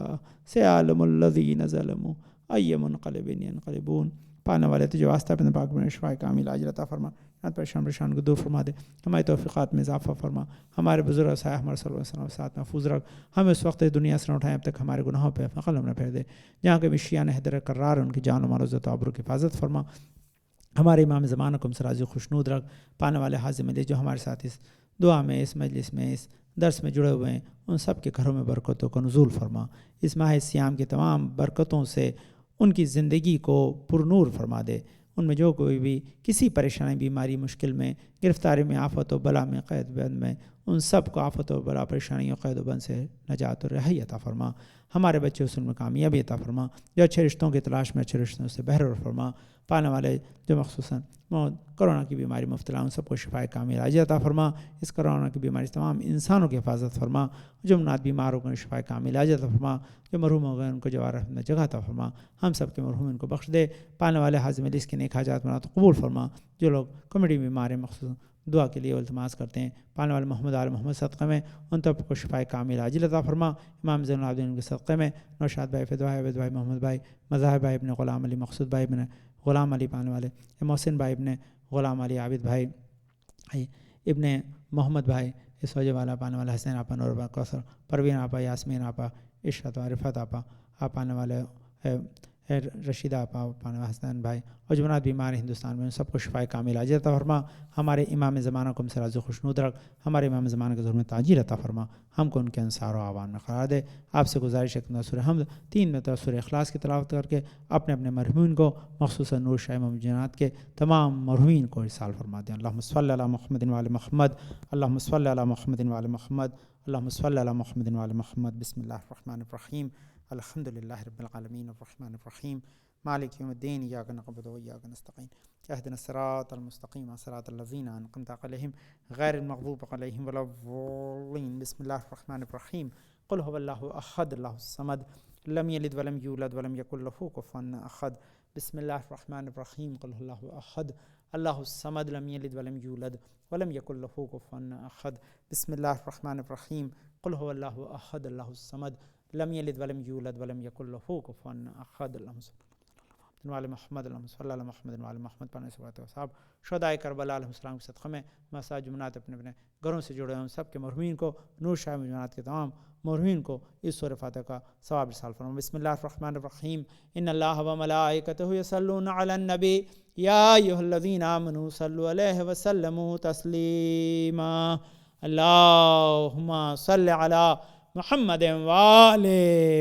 سیعلم الذین ظلموا ای منقلب ینقلبون۔ پانے والے تجھے واسطہ اپنے پاک میں شفاء کامل عاجل عطا فرما، پریشان کو دور فرما دے، ہماری توفیقات میں اضافہ فرما، ہمارے بزرگ سایہ ہمارے صلی اللہ علیہ وسلم ساتھ محفوظ رکھ، ہمیں اس وقت دنیا سے نہ اٹھائیں اب تک ہمارے گناہوں پہ قلم نہ پھیر دے، جہاں کے شیعان حیدر کرار ان کی جان و مال و عزت و آبرو کی حفاظت فرما، ہمارے امام زمانہ کو ہم سے راضی خوشنود رکھ، پانے والے حاضر ملے جو ہمارے ساتھ اس دعا میں، اس مجلس میں، اس درس میں جڑے ہوئے ہیں، ان سب کے گھروں میں برکتوں کو نزول فرما، اس ماہ سیام کی تمام برکتوں سے ان کی زندگی کو پرنور فرما دے، ان میں جو کوئی بھی کسی پریشانی، بیماری، مشکل میں، گرفتاری میں، آفت و بلا میں، قید بند میں، ان سب کو آفت و بلا، پریشانی و قید و بند سے نجات و رہائی عطا فرما، ہمارے بچے حسن میں کامیابی عطا فرما، جو اچھے رشتوں کی تلاش میں اچھے رشتوں سے بہر فرما، پانے والے جو مخصوصاً کرونا کی بیماری مبتلا ان سب کو شفاء کامل عاجل عطا فرما، اس کرونا کی بیماری تمام انسانوں کی حفاظت فرما، جو منات بیماروں کو شفاء کامل عاجل عطا فرما، جو مرحوم ہو گئے ان کو جوار رحمت میں جگہ عطا فرما، ہم سب کے مرحوم ان کو بخش دے، پانے والے حاضر مجلس کے نیک حاجات بنا تو قبول فرما، جو لوگ کمیڈی بیمار ہیں مخصوصاً دعا کے لیے التماس کرتے ہیں۔ پالنے والے محمد آل محمد صدقے میں ان تب کو شفائے کامل عاجل عطا فرما۔ امام زین العابدین کے صدقے میں نوشاد بھائی، فیض بھائی، عبید بھائی، محمد بھائی، مظاہر بھائی ابن غلام علی، مقصود بھائی ابن غلام علی پالنے والے، محسن بھائی ابن غلام علی، عابد بھائی ابن محمد بھائی، اس وجہ والا پانے والا، حسین آپا، نور آپا، کوثر، پروین آپا، یاسمین آپا، عشرت و عرفت آپا، آپ آنے والے رشیدہ آپا، پانے والے حسین بھائی، اور جماعت بیمار ہندوستان میں ان سب کو شفائے کامل عاجل عطا فرما۔ ہمارے امام زمانہ کو مسراز خوشنود رکھ، ہمارے امام زمانہ کے ظہور میں تاجیل عطا فرما، ہم کو ان کے انصار و اعوان میں قرار دے۔ آپ سے گزارش ہے کہ سورہ حمد 3 مرتبہ سورہ اخلاص کی تلاوت کر کے اپنے اپنے مرحومین کو، مخصوصاً نور شاہ امام جنات کے تمام مرحومین کو ارسال فرما دیں۔ اللہم صلی علی محمد و علی محمد، اللہم صلی علی محمد و علی محمد، اللہم صلی علی محمد و علی محمد۔ بسم اللہ الرحمن الرحیم، الحمد للہ رب العالمین الرحمن الرحیم مالک یوم الدین، ایاک نعبد و ایاک نستعین، اہدنا الصراط المستقیم صراط الذین انعمت علیہم غیر المغضوب علیہم ولا الضالین۔ بسم اللہ الرحمن الرحیم، قل هو اللہ احد اللہ الصمد لم یلد ولم یولد ولم یکن له کفوا احد۔ بسم اللہ الرحمن الرحیم، قل هو اللہ احد اللہ الصمد لم یلد ولم یولد ولم یکن له کفوا احد۔ بسم اللہ الرحمن الرحیم، قل هو اللہ احد اللہ الصمد لم یلد ولم یولد ولم یکن له کفوا احد۔ اللہم صلی علی محمد، اللہم صلی علی محمد وعلی محمد، پانے صحابہ و صحاب شہدائے کربلا علیہ السلام کے صدقے میں مساجد جماعت اپنے اپنے گھروں سے جڑے ہیں، سب کے مرحومین کو، نور شاہ جماعت کے تمام مرحومین کو اس سورہ فاتحہ کا ثواب ارسال فرما۔ بسم اللہ الرحمن الرحیم، ان اللہ و ملائکتہ یصلون علی النبی یا ایھا الذین آمنوا صلوا علیہ وسلموا تسلیما، اللہم صل علی محمد وآل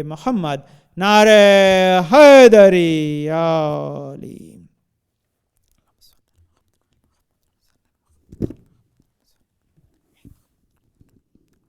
محمد، نعرہ حیدری یا علی۔